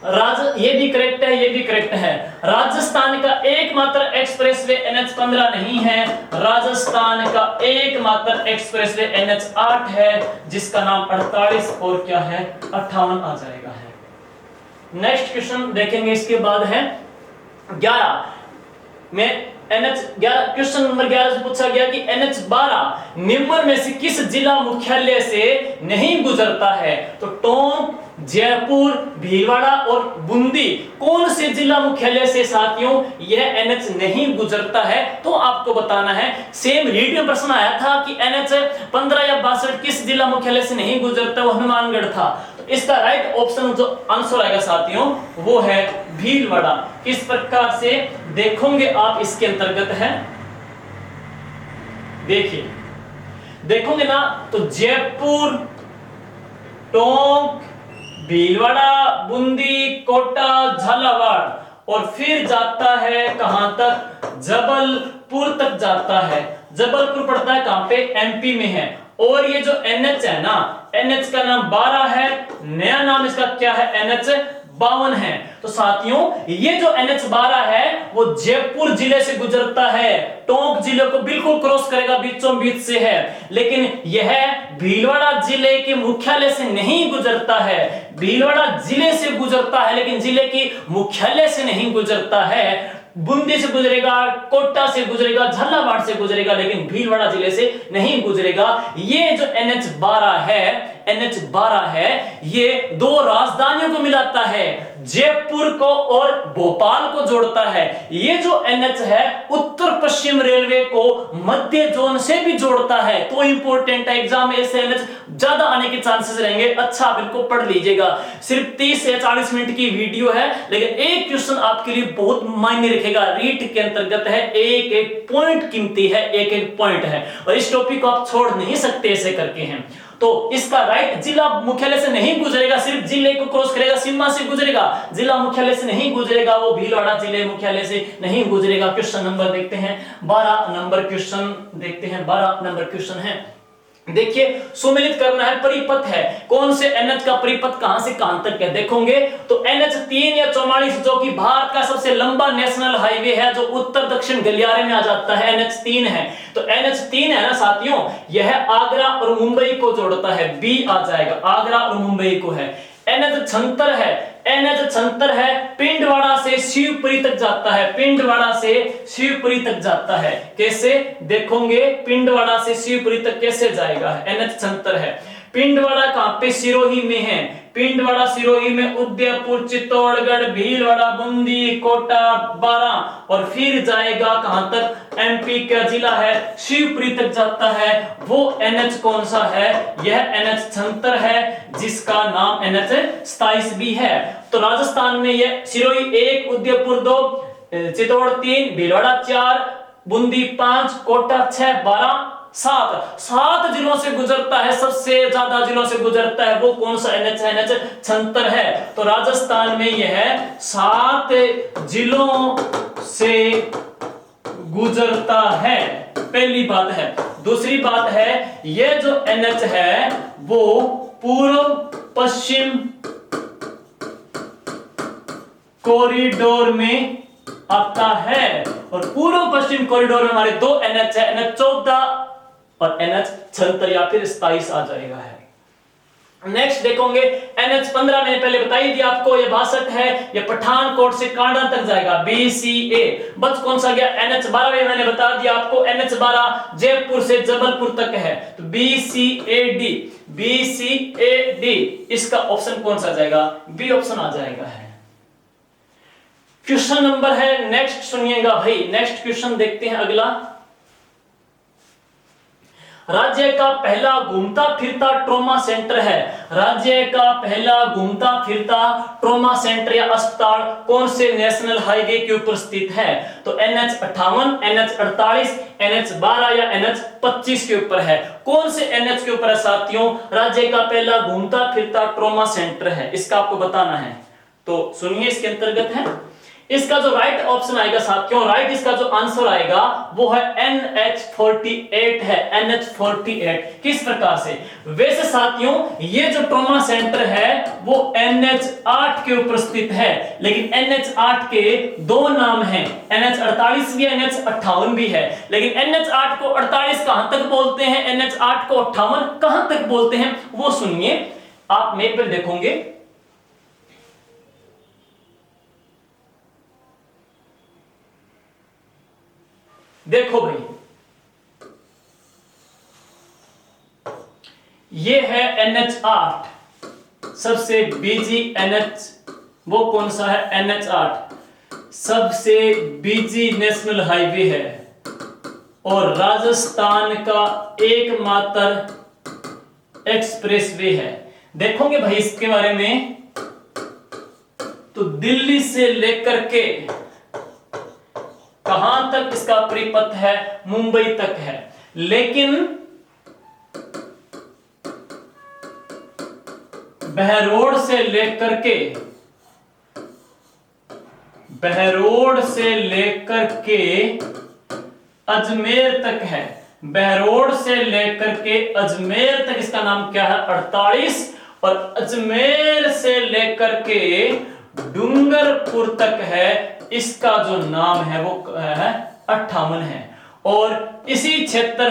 ये भी करेक्ट है, ये भी करेक्ट है। राजस्थान का एकमात्र एक्सप्रेसवे NH 15 नहीं है, राजस्थान का एकमात्र एक्सप्रेसवे NH 8 है, जिसका नाम 48 और क्या है, 58 आ जाएगा है। नेक्स्ट क्वेश्चन देखेंगे इसके बाद है 11 में NH 11, क्वेश्चन नंबर 11 से पूछा गया कि NH 12 निम्न में से किस जिला मुख्यालय से नहीं गुजरता है। तो टोंक, जयपुर, भीलवाड़ा और बूंदी कौन से जिला मुख्यालय से साथियों यह NH नहीं गुजरता है, तो आपको बताना है। सेम रीड में प्रश्न आया था कि NH 15 या 62 किस जिला मुख्यालय से नहीं गुजरता, वो हनुमानगढ़ था। तो इसका राइट ऑप्शन जो आंसर आएगा साथियों वो है भीलवाड़ा। किस प्रकार से देखोगे आप इसके अंतर्गत है, देखिए देखोगे ना, तो जयपुर, टोंक, भीलवाड़ा, बूंदी, कोटा, झालावाड़ और फिर जाता है कहां तक, जबलपुर तक जाता है। जबलपुर पड़ता है कहां पे, MP में है। और ये जो NH है ना, NH का नाम 12 है, नया नाम इसका क्या है, NH 52 है। तो साथियों ये जो NH 12 है वो जयपुर जिले से गुजरता है, टोंक जिले को बिल्कुल क्रॉस करेगा, बीचों बीच से है, लेकिन यह भीलवाड़ा जिले के मुख्यालय से नहीं गुजरता है। भीलवाड़ा जिले से गुजरता है लेकिन जिले की मुख्यालय से नहीं गुजरता है। बूंदी से गुजरेगा, कोटा से गुजरेगा, झालावाड़ से गुजरेगा, लेकिन भीलवाड़ा जिले से नहीं गुजरेगा। ये जो NH 12 है NH12 है, ये दो राजधानियों को मिलाता है, जयपुर को और भोपाल को जोड़ता है। ये जो NH है उत्तर पश्चिम रेलवे को मध्य जोन से भी जोड़ता है। तो इंपॉर्टेंट है, एग्जाम में ऐसे NH ज्यादा आने के चांसेस रहेंगे। अच्छा बिल्कुल पढ़ लीजिएगा। सिर्फ 30 से 40 मिनट की वीडियो है, लेकिन एक क्वेश्चन आपके लिए बहुत मायने रखेगा। रीट के अंतर्गत है, एक एक पॉइंट कीमती है, एक एक पॉइंट है, और इस टॉपिक को आप छोड़ नहीं सकते ऐसे करके हैं। तो इसका राइट जिला मुख्यालय से नहीं गुजरेगा, सिर्फ जिले को क्रॉस करेगा, सीमा से गुजरेगा, जिला मुख्यालय से नहीं गुजरेगा, वो भीलवाड़ा जिले मुख्यालय से नहीं गुजरेगा। क्वेश्चन नंबर देखते हैं 12 नंबर क्वेश्चन देखते हैं। 12 नंबर क्वेश्चन है, देखिए सुमेलित करना है, परिपथ है, कौन से NH का परिपथ कहां से कहां तक है देखोगे तो NH3 या 44 जो कि भारत का सबसे लंबा नेशनल हाईवे है, जो उत्तर दक्षिण गलियारे में आ जाता है, NH3 है। तो NH3 है ना साथियों, यह आगरा और मुंबई को जोड़ता है, बी आ जाएगा, आगरा और मुंबई को है। NH76 है, NH76 है, पिंडवाड़ा से शिवपुरी तक जाता है, पिंडवाड़ा से शिवपुरी तक जाता है। कैसे देखोगे, पिंडवाड़ा से शिवपुरी तक कैसे जाएगा, NH76 है। पिंडवाड़ा कहां पे, सिरोही में है, पिंडवाड़ा सिरोही में, उदयपुर, चित्तौड़गढ़, भीलवाड़ा, बूंदी, कोटा, बारां, और फिर जाएगा कहां तक, MP का जिला है, शिवपुरी तक जाता है। वो NH कौन सा है, यह NH76 है, जिसका नाम NH27 भी है। तो राजस्थान में यह सिरोही 1, उदयपुर 2, चित्तौड़ 3, भीलवाड़ा 4, बूंदी 5, कोटा 6, बारां 7 जिलों से गुजरता है, सबसे ज्यादा जिलों से गुजरता है। वो कौन सा NH है, NH76 है। तो राजस्थान में यह 7 जिलों से गुजरता है, पहली बात है। दूसरी बात है, यह जो NH है वो पूर्व पश्चिम कॉरिडोर में आता है, और पूर्व पश्चिम कॉरिडोर में हमारे 2 NH है, NH14 और NH76 या फिर 27 आ जाएगा है। नेक्स्ट देखोगे NH15 मैंने पहले बता ही दिया आपको, ये 62 है, ये पठानकोट से कांडा तक जाएगा, BCA। बच कौन सा गया, NH12 मैंने बता दिया आपको, NH12 जयपुर से जबलपुर तक है, तो BCAD, BCAD इसका ऑप्शन कौन सा जाएगा, बी ऑप्शन आ जाएगा है। क्वेश्चन नंबर है नेक्स्ट, सुनिएगा भाई, नेक्स्ट क्वेश्चन देखते हैं अगला। राज्य का पहला घूमता फिरता ट्रॉमा सेंटर है, राज्य का पहला घूमता फिरता ट्रॉमा सेंटर या अस्पताल कौन से नेशनल हाईवे के ऊपर स्थित है, तो NH58, NH48, NH12 या NH25 के ऊपर है। कौन से NH के ऊपर है साथियों, राज्य का पहला घूमता फिरता ट्रॉमा सेंटर है, इसका आपको बताना है। तो सुनिए, इसके अंतर्गत है, इसका जो राइट ऑप्शन आएगा साथियों, राइट इसका जो आंसर आएगा वो है NH48 है, NH48। किस प्रकार से, वैसे साथियों ये जो ट्रॉमा सेंटर है वो NH8 के ऊपर स्थित है, लेकिन NH8 के 2 नाम हैं, NH48 भी है, NH58 भी है, लेकिन NH8 को 48 कहां तक बोलते हैं, NH8 को 58 कहां तक बोलते हैं, वो सुनिए। आप मैप पर देखोगे, देखो भाई, ये है NH8, सबसे बिजी NH, वो कौन सा है, NH8 सबसे बिजी नेशनल हाईवे है और राजस्थान का एकमात्र एक्सप्रेसवे है। देखोगे भाई इसके बारे में, तो दिल्ली से लेकर के कहां तक इसका परिपथ है, मुंबई तक है, लेकिन बहरोड से लेकर के अजमेर तक है, बहरोड से लेकर के अजमेर तक इसका नाम क्या है, 48, और अजमेर से लेकर के डूंगरपुर तक है, इसका जो नाम है वो है 58 है। और इसी क्षेत्र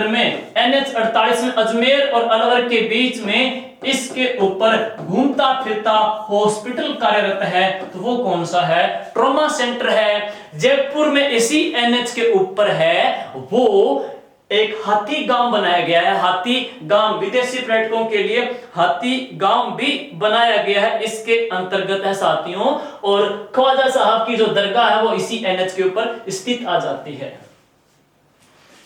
में NH48 में अजमेर और अलवर के बीच में इसके ऊपर घूमता फिरता हॉस्पिटल कार्यरत है, तो वो कौन सा है, ट्रॉमा सेंटर है। जयपुर में इसी NH के ऊपर है, वो एक हाथी गांव बनाया गया है। हाथी गांव विदेशी पर्यटकों के लिए हाथी गांव भी बनाया गया है, इसके अंतर्गत है साथियों। और ख्वाजा साहब की जो दरगाह है वो इसी एनएच के ऊपर स्थित आ जाती है।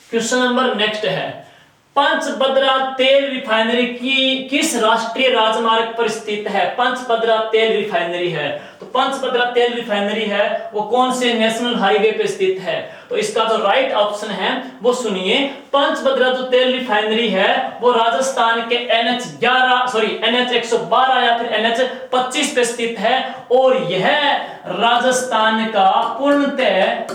क्वेश्चन नंबर नेक्स्ट है, पंचभद्रा तेल रिफाइनरी की किस राष्ट्रीय राजमार्ग पर स्थित है? पंचभद्रा तेल रिफाइनरी है, तो पंचभद्रा तेल रिफाइनरी है वो कौन से नेशनल हाईवे पे स्थित है? तो इसका जो राइट ऑप्शन है वो सुनिए, पंचभद्रा जो तेल रिफाइनरी है वो राजस्थान के NH 112 या फिर NH 25 पे स्थित है। और यह राजस्थान का पूर्णतः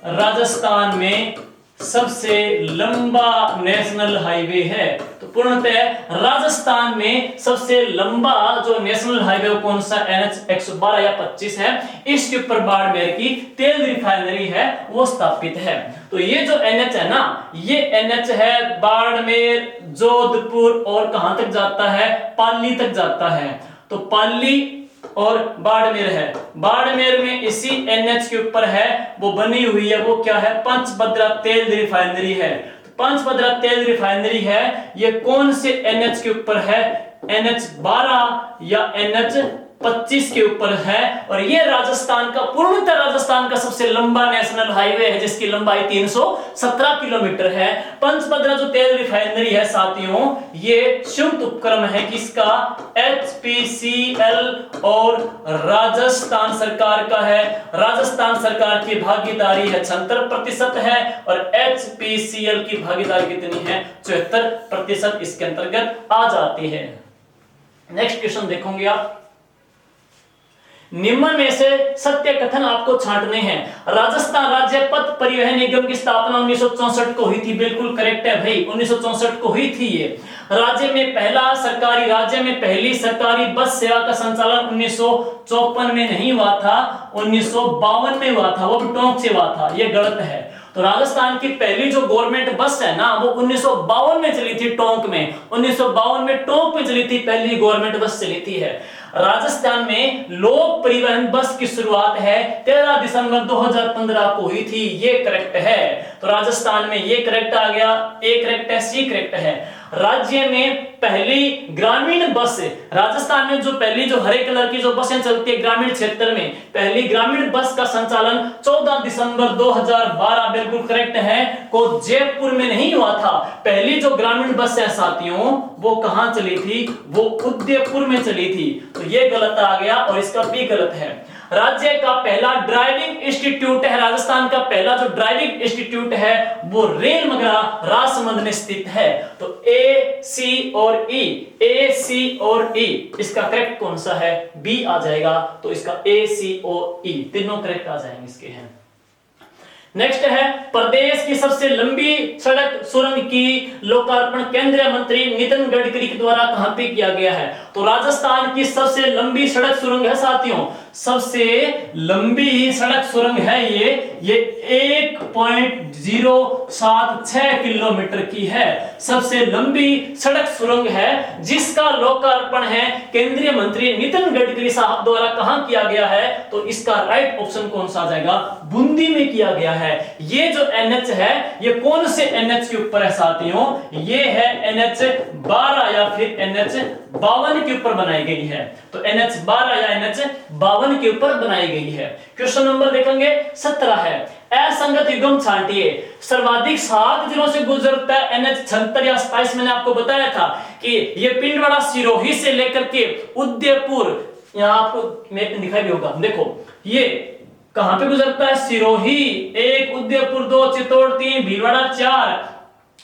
राजस्थान में सबसे लंबा नेशनल हाईवे है। तो पूर्णतः राजस्थान में सबसे लंबा जो नेशनल हाईवे कौन सा? NH 112 या 25 है। इसके ऊपर बाड़मेर की तेल रिफाइनरी है वो स्थापित है। तो ये जो NH है ना, ये NH है बाड़मेर, जोधपुर और कहां तक जाता है? पाली तक जाता है। तो पाली और बाड़मेर है, बाड़मेर में इसी NH के ऊपर है वो बनी हुई है, वो क्या है? पंचभद्रा तेल रिफाइनरी है। तो पंचभद्रा तेल रिफाइनरी है ये कौन से NH के ऊपर है? NH 12 या NH 25 के ऊपर है। और ये राजस्थान का पूर्णतः राजस्थान का सबसे लंबा नेशनल हाईवे है जिसकी लंबाई 317 किलोमीटर है। पंचभद्रा जो तेल रिफाइनरी है साथियों, ये संयुक्त उपक्रम है किसका? HPCL और राजस्थान सरकार का है। राजस्थान सरकार की भागीदारी है 76% है और HPCL की भागीदारी कितनी है? 74% इसके अंतर्गत आ जाती है। नेक्स्ट क्वेश्चन देखोगे आप, निम्न में से सत्य कथन आपको छांटने हैं। राजस्थान राज्य पथ परिवहन निगम की स्थापना 1964 को हुई थी। बिल्कुल करेक्ट है भाई, 1964 को हुई थी ये। राज्य में पहली सरकारी बस सेवा का संचालन 1954 में नहीं हुआ था, 1952 में हुआ था, वो भी टोंक से हुआ था। ये गलत है। तो राजस्थान की पहली जो गवर्नमेंट बस है ना वो 1952 में चली थी टोंक में। 1952 में टोंक में चली थी पहली गवर्नमेंट बस चली थी है। राजस्थान में लोक परिवहन बस की शुरुआत है 13 दिसंबर 2015 को हुई थी। ये करेक्ट है। तो राजस्थान में ये करेक्ट आ गया, ए करेक्ट है, सी करेक्ट है। राज्य में पहली ग्रामीण बस, राजस्थान में जो पहली जो हरे कलर की जो बसें चलती है ग्रामीण क्षेत्र में, पहली ग्रामीण बस का संचालन 14 दिसंबर 2012 बिल्कुल करेक्ट है को जयपुर में नहीं हुआ था। पहली जो ग्रामीण बस है साथियों वो कहां चली थी? वो उदयपुर में चली थी। तो ये गलत आ गया और इसका बी गलत है। राज्य का पहला ड्राइविंग इंस्टीट्यूट है, राजस्थान का पहला जो ड्राइविंग इंस्टीट्यूट है वो रेल मगरा राजसमंद में स्थित है। तो ए, सी और ई, इसका करेक्ट कौन सा है? बी आ जाएगा। तो इसका ए, सी और ई तीनों करेक्ट आ जाएंगे इसके हैं। नेक्स्ट है, प्रदेश की सबसे लंबी सड़क सुरंग की लोकार्पण केंद्रीय मंत्री नितिन गडकरी के द्वारा कहां पे किया गया है? तो राजस्थान की सबसे लंबी सड़क सुरंग है साथियों, सबसे लंबी सड़क सुरंग है ये 1.076 किलोमीटर की है। सबसे लंबी सड़क सुरंग है जिसका लोकार्पण है केंद्रीय मंत्री नितिन गडकरी साहब द्वारा कहां किया गया है? तो इसका राइट ऑप्शन कौन सा आ जाएगा? बूंदी में किया गया है। ये जो NH है ये कौन से NH के ऊपर है साथियों? ये है NH 12 या फिर NH 52 के ऊपर बनाई गई है। तो NH 12 या NH 52 के ऊपर बनाई गई है। क्वेश्चन नंबर देखेंगे 17 है, असंगत युग्म छांटिए। सर्वाधिक 7 जिलों से गुजरता है NH 76 या 27। मैंने आपको बताया था कि ये पिंडवाड़ा सिरोही से लेकर के उदयपुर, यहां आपको मैप दिखाई भी होगा, देखो ये कहां पे गुजरता है? सिरोही 1, उदयपुर 2, चित्तौड़ 3, भीलवाड़ा 4,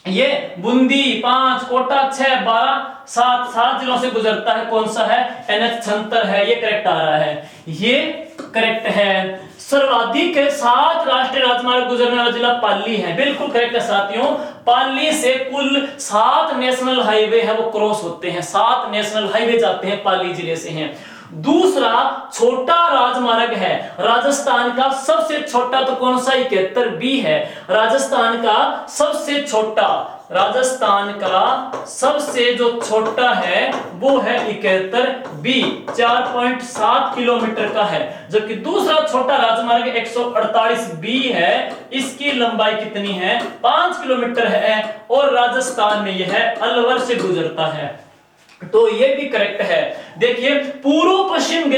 ये बूंदी 5, कोटा 6, 12, 7 जिलों से गुजरता है। कौन सा है? NH 76 है। ये करेक्ट आ रहा है, ये करेक्ट है। सर्वाधिक 7 राष्ट्रीय राजमार्ग गुजरने वाला जिला पाली है। बिल्कुल करेक्ट है साथियों। पाली से कुल 7 नेशनल हाईवे है वो क्रॉस होते हैं, 7 नेशनल हाईवे जाते हैं पाली जिले से हैं। दूसरा छोटा राजमार्ग है राजस्थान का सबसे छोटा, तो कौन सा 71B है। राजस्थान का सबसे जो छोटा है वो है 71B, 4.7 किलोमीटर का है। जबकि दूसरा छोटा राजमार्ग 148B है, इसकी लंबाई कितनी है, 5 किलोमीटर है और राजस्थान में यह अलवर से गुजरता है। तो ये भी करेक्ट है। देखिए पूर्व पश्चिम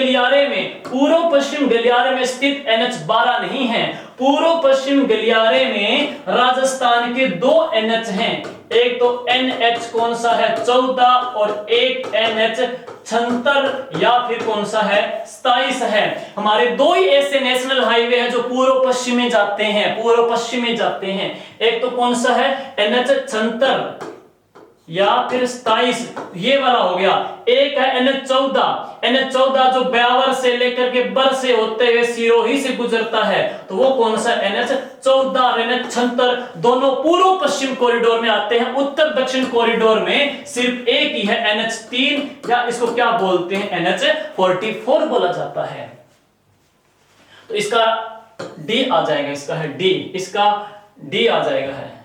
गलियारे में स्थित NH12 नहीं है। पूर्व पश्चिम गलियारे में राजस्थान के 2 NH हैं, एक तो NH कौन सा है 14 और एक NH 76 या फिर कौन सा है 27 है। हमारे 2 ही ऐसे नेशनल हाईवे हैं जो पूर्व पश्चिम में जाते हैं, एक तो कौन सा है NH 76 या फिर 27, ये वाला हो गया। एक है NH14 जो ब्यावर से लेकर के बर से होते हुए सिरोही से गुजरता है, तो वो कौन सा NH14 और NH76 दोनों पूर्व पश्चिम कॉरिडोर में आते हैं। उत्तर दक्षिण कॉरिडोर में सिर्फ एक ही है NH3 या इसको क्या बोलते हैं NH44 बोला जाता है। तो इसका D आ जाएगा, इसका D आ जाएगा है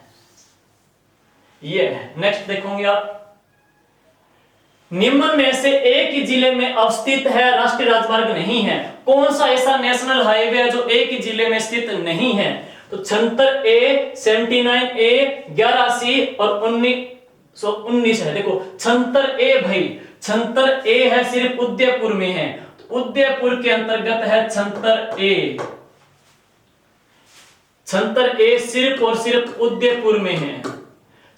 ये है। नेक्स्ट देखोगे आप, निम्न में से एक ही जिले में अवस्थित है राष्ट्रीय राजमार्ग नहीं है। कौन सा ऐसा नेशनल हाईवे है जो एक ही जिले में स्थित नहीं है, तो 76A, 79A, 11C और 1919 है। देखो 76A भाई, 76A है सिर्फ उदयपुर में है, तो उदयपुर के अंतर्गत है 76A सिर्फ और सिर्फ उदयपुर में है।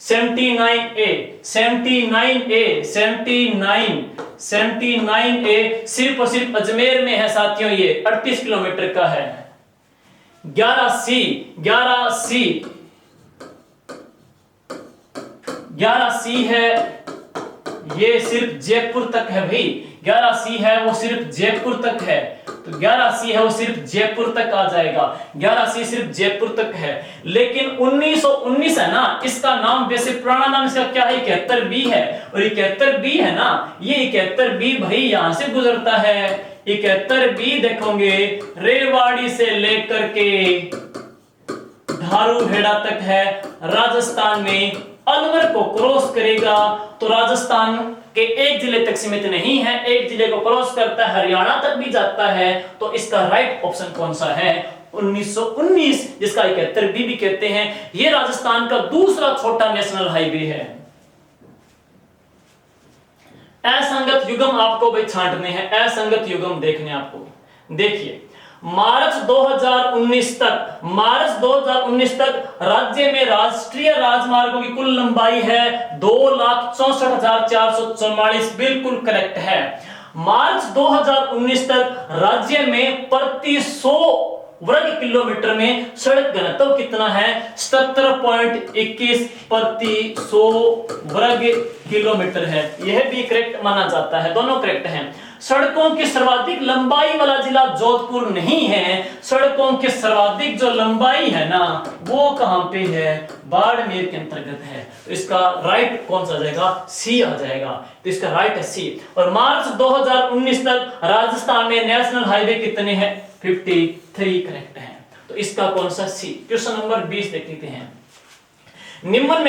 79A सिर्फ और सिर्फ अजमेर में है साथियों, ये 38 किलोमीटर का है। 11C है, ये सिर्फ जयपुर तक है भाई। 11C है वो सिर्फ जयपुर तक है, तो 11C है वो सिर्फ जयपुर तक आ जाएगा। 11C सिर्फ जयपुर तक है। लेकिन 1919 है ना, इसका नाम वैसे पुराना नाम इसका क्या है 71B है, और 71B है ना, ये 71B भाई यहां से गुजरता है। 71B देखोगे रेवाड़ी से लेकर के धारूहेड़ा तक है, राजस्थान में अलवर को क्रॉस करेगा, तो राजस्थान के एक जिले तक सीमित नहीं है, एक जिले को क्रॉस करता है, हरियाणा तक भी जाता है। तो इसका राइट ऑप्शन कौन सा है 1919, जिसका 71B भी कहते हैं। यह राजस्थान का दूसरा छोटा नेशनल हाईवे है। असंगत युग्म आपको भाई छांटने हैं, असंगत युग्म देखने आपको। देखिए मार्च 2019 तक राज्य में राष्ट्रीय राजमार्गों की कुल लंबाई है 2,64,444, बिल्कुल करेक्ट है। मार्च 2019 तक राज्य में प्रति 100 वर्ग किलोमीटर में सड़क घनत्व कितना है 77.21 प्रति 100 वर्ग किलोमीटर है। यह भी करेक्ट माना जाता है, दोनों करेक्ट हैं। सड़कों की सर्वाधिक लंबाई वाला जिला जोधपुर नहीं है। सड़कों की सर्वाधिक जो लंबाई है ना वो कहां पे है, बाड़मेर के अंतर्गत है। तो इसका राइट कौन सा आ जाएगा, सी आ जाएगा। तो इसका राइट है सी। और मार्च 2019 तक राजस्थान में नेशनल हाईवे कितने हैं 53 करेक्ट है। तो इसका कौन सा सी। क्वेश्चन नंबर 20 देख लेते हैं। निम्न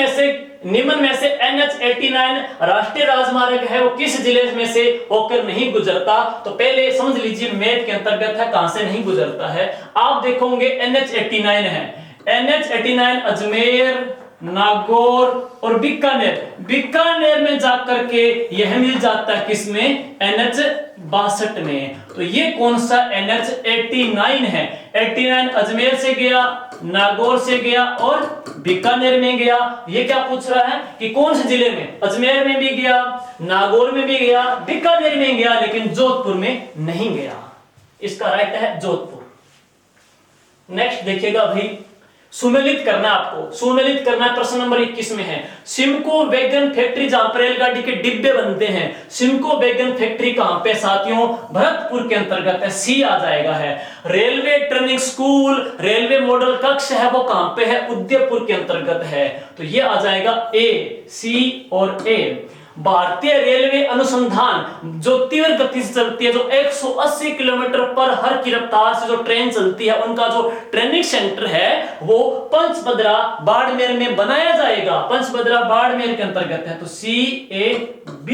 में से NH89 राष्ट्रीय राजमार्ग है वो किस जिले में से होकर नहीं गुजरता। तो पहले समझ लीजिए मैप के अंतर्गत है, कहां से नहीं गुजरता है। आप देखोगे NH89 है, NH89 अजमेर, नागौर और बीकानेर में जाकर के यह मिल जाता है किसमें NH62 में। तो ये कौन सा NH89 है। 89 अजमेर से गया, नागौर से गया और बीकानेर में गया। ये क्या पूछ रहा है कि कौन से जिले में, अजमेर में भी गया, नागौर में भी गया, बीकानेर में गया, लेकिन जोधपुर में नहीं गया। इसका राइट है जोधपुर। नेक्स्ट देखिएगा भाई, सुमेलित करना आपको, सुमेलित करना प्रश्न नंबर 21 में है। सिमको वैगन फैक्ट्री जहां पर रेलगाड़ी के डिब्बे बनते हैं, सिमको वैगन फैक्ट्री कहां पे साथियों, भरतपुर के अंतर्गत है, सी आ जाएगा है। Railway training school, railway model कक्ष है वो कहां पे है, उदयपुर के अंतर्गत है। तो ये आ जाएगा ए, सी और ए। भारतीय रेलवे अनुसंधान जो तीव्र गति से चलती है, जो 180 किलोमीटर पर हर की रफ्तार से जो ट्रेन चलती है, उनका जो ट्रेनिंग सेंटर है वो पंचभद्रा बाड़मेर में बनाया जाएगा। पंचभद्रा बाड़मेर के अंतर्गत है, तो CAB।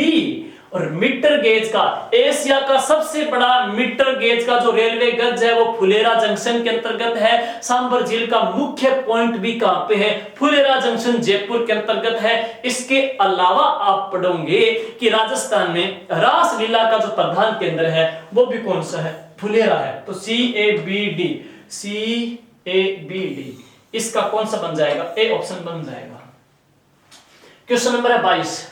और मीटर गेज का, एशिया का सबसे बड़ा मीटर गेज का जो रेलवे गज है वो फुलेरा जंक्शन के अंतर्गत है। सांबर झील का मुख्य पॉइंट भी कहां पे है? फुलेरा जंक्शन जयपुर के अंतर्गत है। इसके अलावा आप पढ़ोगे कि राजस्थान में रासलीला का जो प्रधान केंद्र है वो भी कौन सा है? फुलेरा है। तो CABD, CABD इसका कौन सा बन जाएगा? ए ऑप्शन बन जाएगा। क्वेश्चन नंबर है 22।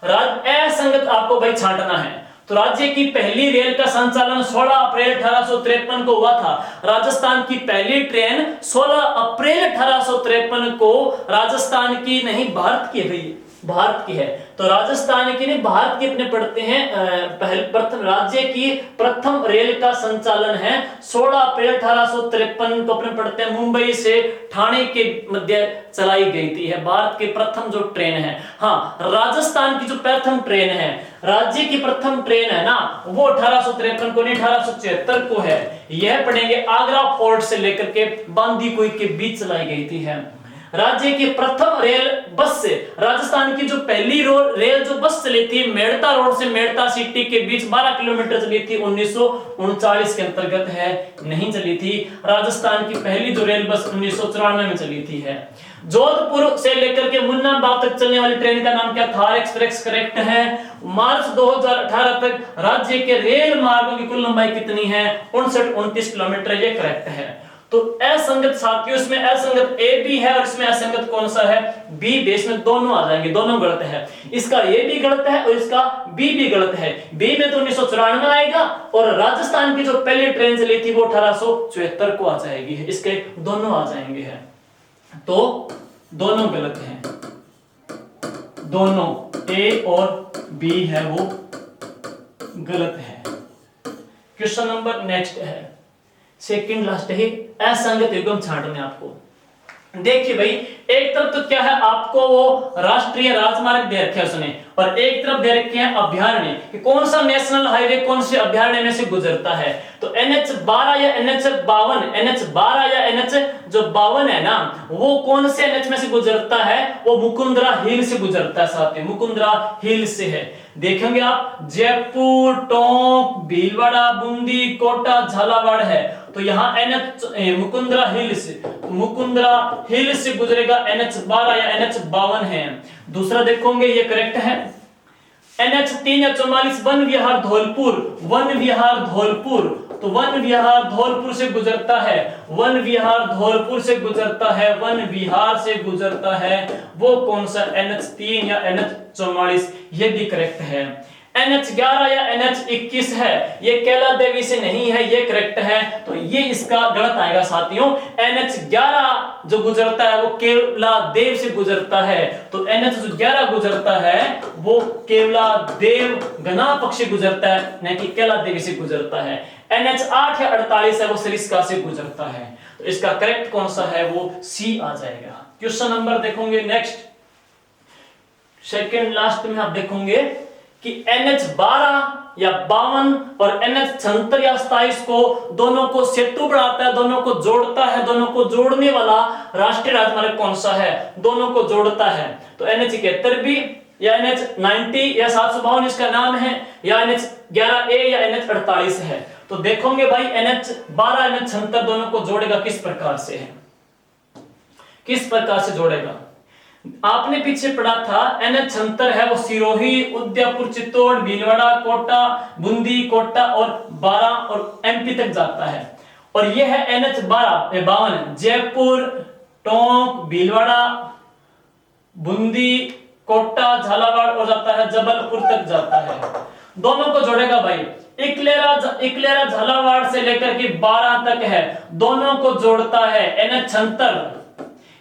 असंगत आपको भाई छांटना है। तो राज्य की पहली रेल का संचालन 16 अप्रैल 1853 को हुआ था। राजस्थान की पहली ट्रेन 16 अप्रैल 1853 को राजस्थान की नहीं, भारत की है भाई, भारत की है। तो राजस्थान की नहीं, भारत की अपने पढ़ते हैं। प्रथम राज्य की प्रथम रेल का संचालन है 16 अप्रैल 1853 को अपने पढ़ते हैं। मुंबई से ठाणे के मध्य चलाई गई थी, है भारत की प्रथम जो ट्रेन है। हाँ, राजस्थान की जो प्रथम ट्रेन है, राज्य की प्रथम ट्रेन है ना, वो 1853 को नहीं 1876 को है। यह पढ़ेंगे। आगरा फोर्ट से लेकर के बांदीकुई के बीच चलाई गई थी है। राज्य की प्रथम रेल बस से, राजस्थान की जो पहली रेल जो बस चली थी मेड़ता रोड से मेड़ता सिटी के बीच 12 किलोमीटर चली थी, 1939 के अंतर्गत है, नहीं चली थी। राजस्थान की पहली जो रेल बस 1994 में चली थी है। जोधपुर से लेकर के मुन्नाबाव तक चलने वाली ट्रेन का नाम क्या? थार एक्सप्रेस करेक्ट है। मार्च 2018 तक राज्य के रेल मार्गों की कुल लंबाई कितनी है? 59-29 किलोमीटर, ये करेक्ट है। तो असंगत साथियों, इसमें असंगत ए भी है और इसमें असंगत कौन सा है? बी। बेस में दोनों आ जाएंगे, दोनों गलत है। इसका ए भी गलत है और इसका बी भी गलत है। बी में तो 1994 आएगा और राजस्थान की जो पहली ट्रेन चली थी वो 1874 को आ जाएगी, इसके दोनों आ जाएंगे है। तो दोनों गलत हैं, दोनों ए और बी है वो गलत है। क्वेश्चन नंबर नेक्स्ट है, सेकंड लास्ट है, असंगत युग्म छांटने आपको। देखिए भाई, एक तरफ तो क्या है आपको वो राष्ट्रीय राजमार्ग दे रखे हैं उसने, और एक तरफ दे रखे हैं अभ्यारण्य कि कौन सा नेशनल हाईवे कौन से अभ्यारण्य में से गुजरता है। तो NH12 या NH52, NH12 या NH जो 52 है ना, वो कौन से NH में से गुजरता है? वो मुकुंदरा हिल से गुजरता है साथियों, मुकुंदरा हिल से है। देखेंगे आप, जयपुर, टोंक, भीलवाड़ा, बूंदी, कोटा, झालावाड़ है। तो यहाँ मुकुंदरा हिल से गुजरेगा NH12 या NH52 है। दूसरा देखोगे ये करेक्ट है। NH3 या 44 वन विहार धौलपुर, वन विहार धौलपुर, तो वन विहार धौलपुर से गुजरता है, वन विहार धौलपुर से गुजरता है, वन विहार से गुजरता है। वो कौन सा? NH3 या NH44, ये भी करेक्ट है। NH11 या NH21 है, ये कैला देवी से नहीं है, ये करेक्ट है। तो ये इसका गलत आएगा साथियों। NH11 जो गुजरता है वो केवला देव से गुजरता है, तो NH11 गुजरता है वो केवला देव गना पक्ष से गुजरता है, नहीं कि कैला देवी से गुजरता है। NH8 या 48 है वो सरिस्का से गुजरता है। तो इसका करेक्ट कौन सा है? वो सी आ जाएगा। क्वेश्चन नंबर देखोगे नेक्स्ट, सेकंड लास्ट में आप देखोगे कि NH12 या 52 और NH76 या 27 को दोनों को सेतु बढ़ाता है, दोनों को जोड़ता है, दोनों को जोड़ने वाला राष्ट्रीय राजमार्ग कौन सा है? दोनों को जोड़ता है। तो NH71 भी या NH90 या 752 इसका नाम है, या NH11A या NH48 है। तो देखोगे भाई NH12 NH76 दोनों को जोड़ेगा किस प्रकार से है, किस प्रकार से जोड़ेगा? आपने पीछे पढ़ा था NH76 है वो सिरोही, उदयपुर, चित्तौड़, भीलवाड़ा, कोटा, बूंदी, कोटा और 12 और MP तक जाता है। और ये है NH52 जयपुर, टोंक, भीलवाड़ा, बूंदी, कोटा, झालावाड़ और जाता है जबलपुर तक जाता है। दोनों को जोड़ेगा भाई। इकलेरा झालावाड़ से लेकर के 12 तक है, दोनों को जोड़ता है NH76।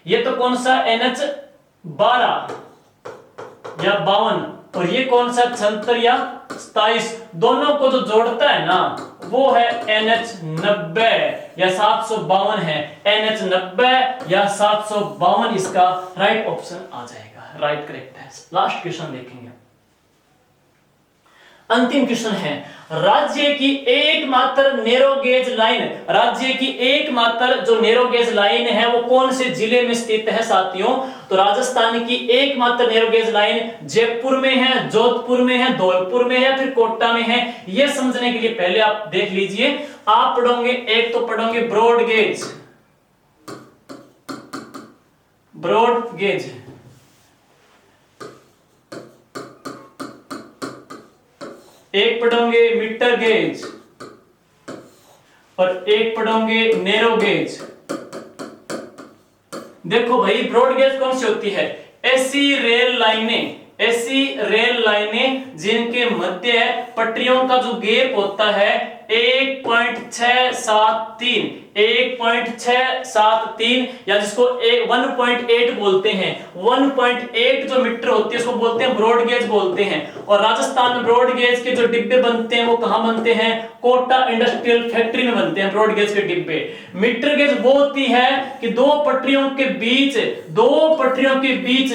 ये तो कौन सा? NH12 या 52, और ये कौन सा? 76 या 27। दोनों को जो जोड़ता है ना वो है NH90 या 752 है। NH90 या 752 इसका राइट ऑप्शन आ जाएगा, राइट करेक्ट है। लास्ट क्वेश्चन देखेंगे, अंतिम क्वेश्चन है, राज्य की एकमात्र नैरो गेज लाइन, राज्य की एकमात्र जो नैरो गेज लाइन है वो कौन से जिले में स्थित है साथियों? तो राजस्थान की एकमात्र नैरो गेज लाइन जयपुर में है, जोधपुर में है, धौलपुर में है, फिर कोटा में है। यह समझने के लिए पहले आप देख लीजिए, आप पढ़ोगे, एक तो पढ़ोगे ब्रॉड गेज, ब्रॉड गेज, एक पढ़ोगे मीटर गेज और एक पढ़ोगे नैरो गेज। देखो भाई, ब्रॉड गेज कौन सी होती है? ऐसी रेल लाइनें, ऐसी रेल लाइनें जिनके मध्य पटरियों का जो गैप होता है 1.673, 1.673 या जिसको 1.8 बोलते हैं, 1.8 जो मीटर होती है उसको बोलते हैं ब्रॉड गेज बोलते हैं। और राजस्थान में ब्रॉड गेज के जो डिब्बे बनते हैं वो कहां बनते हैं? कोटा इंडस्ट्रियल फैक्ट्री में बनते हैं ब्रॉड गेज के डिब्बे। मीटर गेज वो होती है कि दो पटरियों के बीच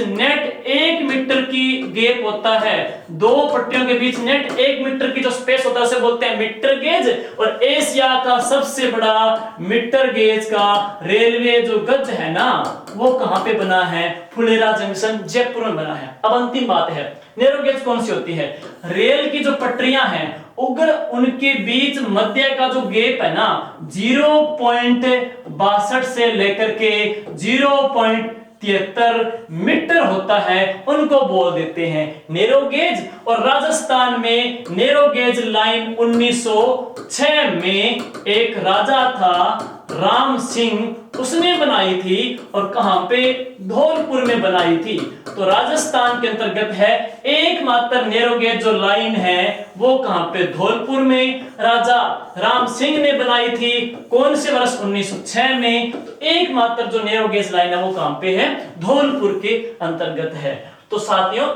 नेट 1 मीटर की गैप होता है, दो पटरियों के बीच नेट 1 मीटर की जो स्पेस होता है उसे बोलते हैं मीटर गेज। और एशिया का सबसे बड़ा मीटर गेज का रेलवे जो गज है ना, वो कहां पे बना है? फुलेरा जंक्शन, जयपुर में बना है। अब अंतिम बात है, नैरो गेज कौन सी होती है? रेल की जो पटरियां हैं अगर उनके बीच मध्य का जो गैप है ना 0.62 से लेकर के 0.73 मीटर होता है, उनको बोल देते हैं नैरो गेज। और राजस्थान में नैरो गेज लाइन 1906 में एक राजा था राम सिंह, उसने बनाई थी। और कहां पे? धौलपुर में बनाई थी। तो राजस्थान के अंतर्गत है एकमात्र नैरो गेज जो लाइन है वो कहां पे? धौलपुर में राजा राम सिंह ने बनाई थी। कौन से वर्ष? 1906 में। तो एकमात्र जो नैरो गेज लाइन है वो कहां पे है? धौलपुर के अंतर्गत है। तो साथियों,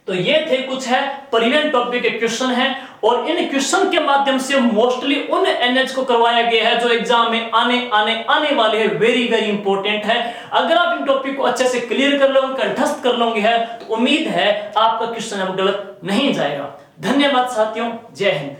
तो ये थे कुछ है परिवहन टॉपिक के क्वेश्चन है, और इन क्वेश्चन के माध्यम से मोस्टली उन एनएच को करवाया गया है जो एग्जाम में आने वाले हैं। वेरी वेरी इंपॉर्टेंट है। अगर आप इन टॉपिक को अच्छे से क्लियर कर लोगे, कंठस्थ कर लोगे है, तो उम्मीद है आपका क्वेश्चन अब गलत नहीं जाएगा। धन्यवाद साथियों, जय हिंद।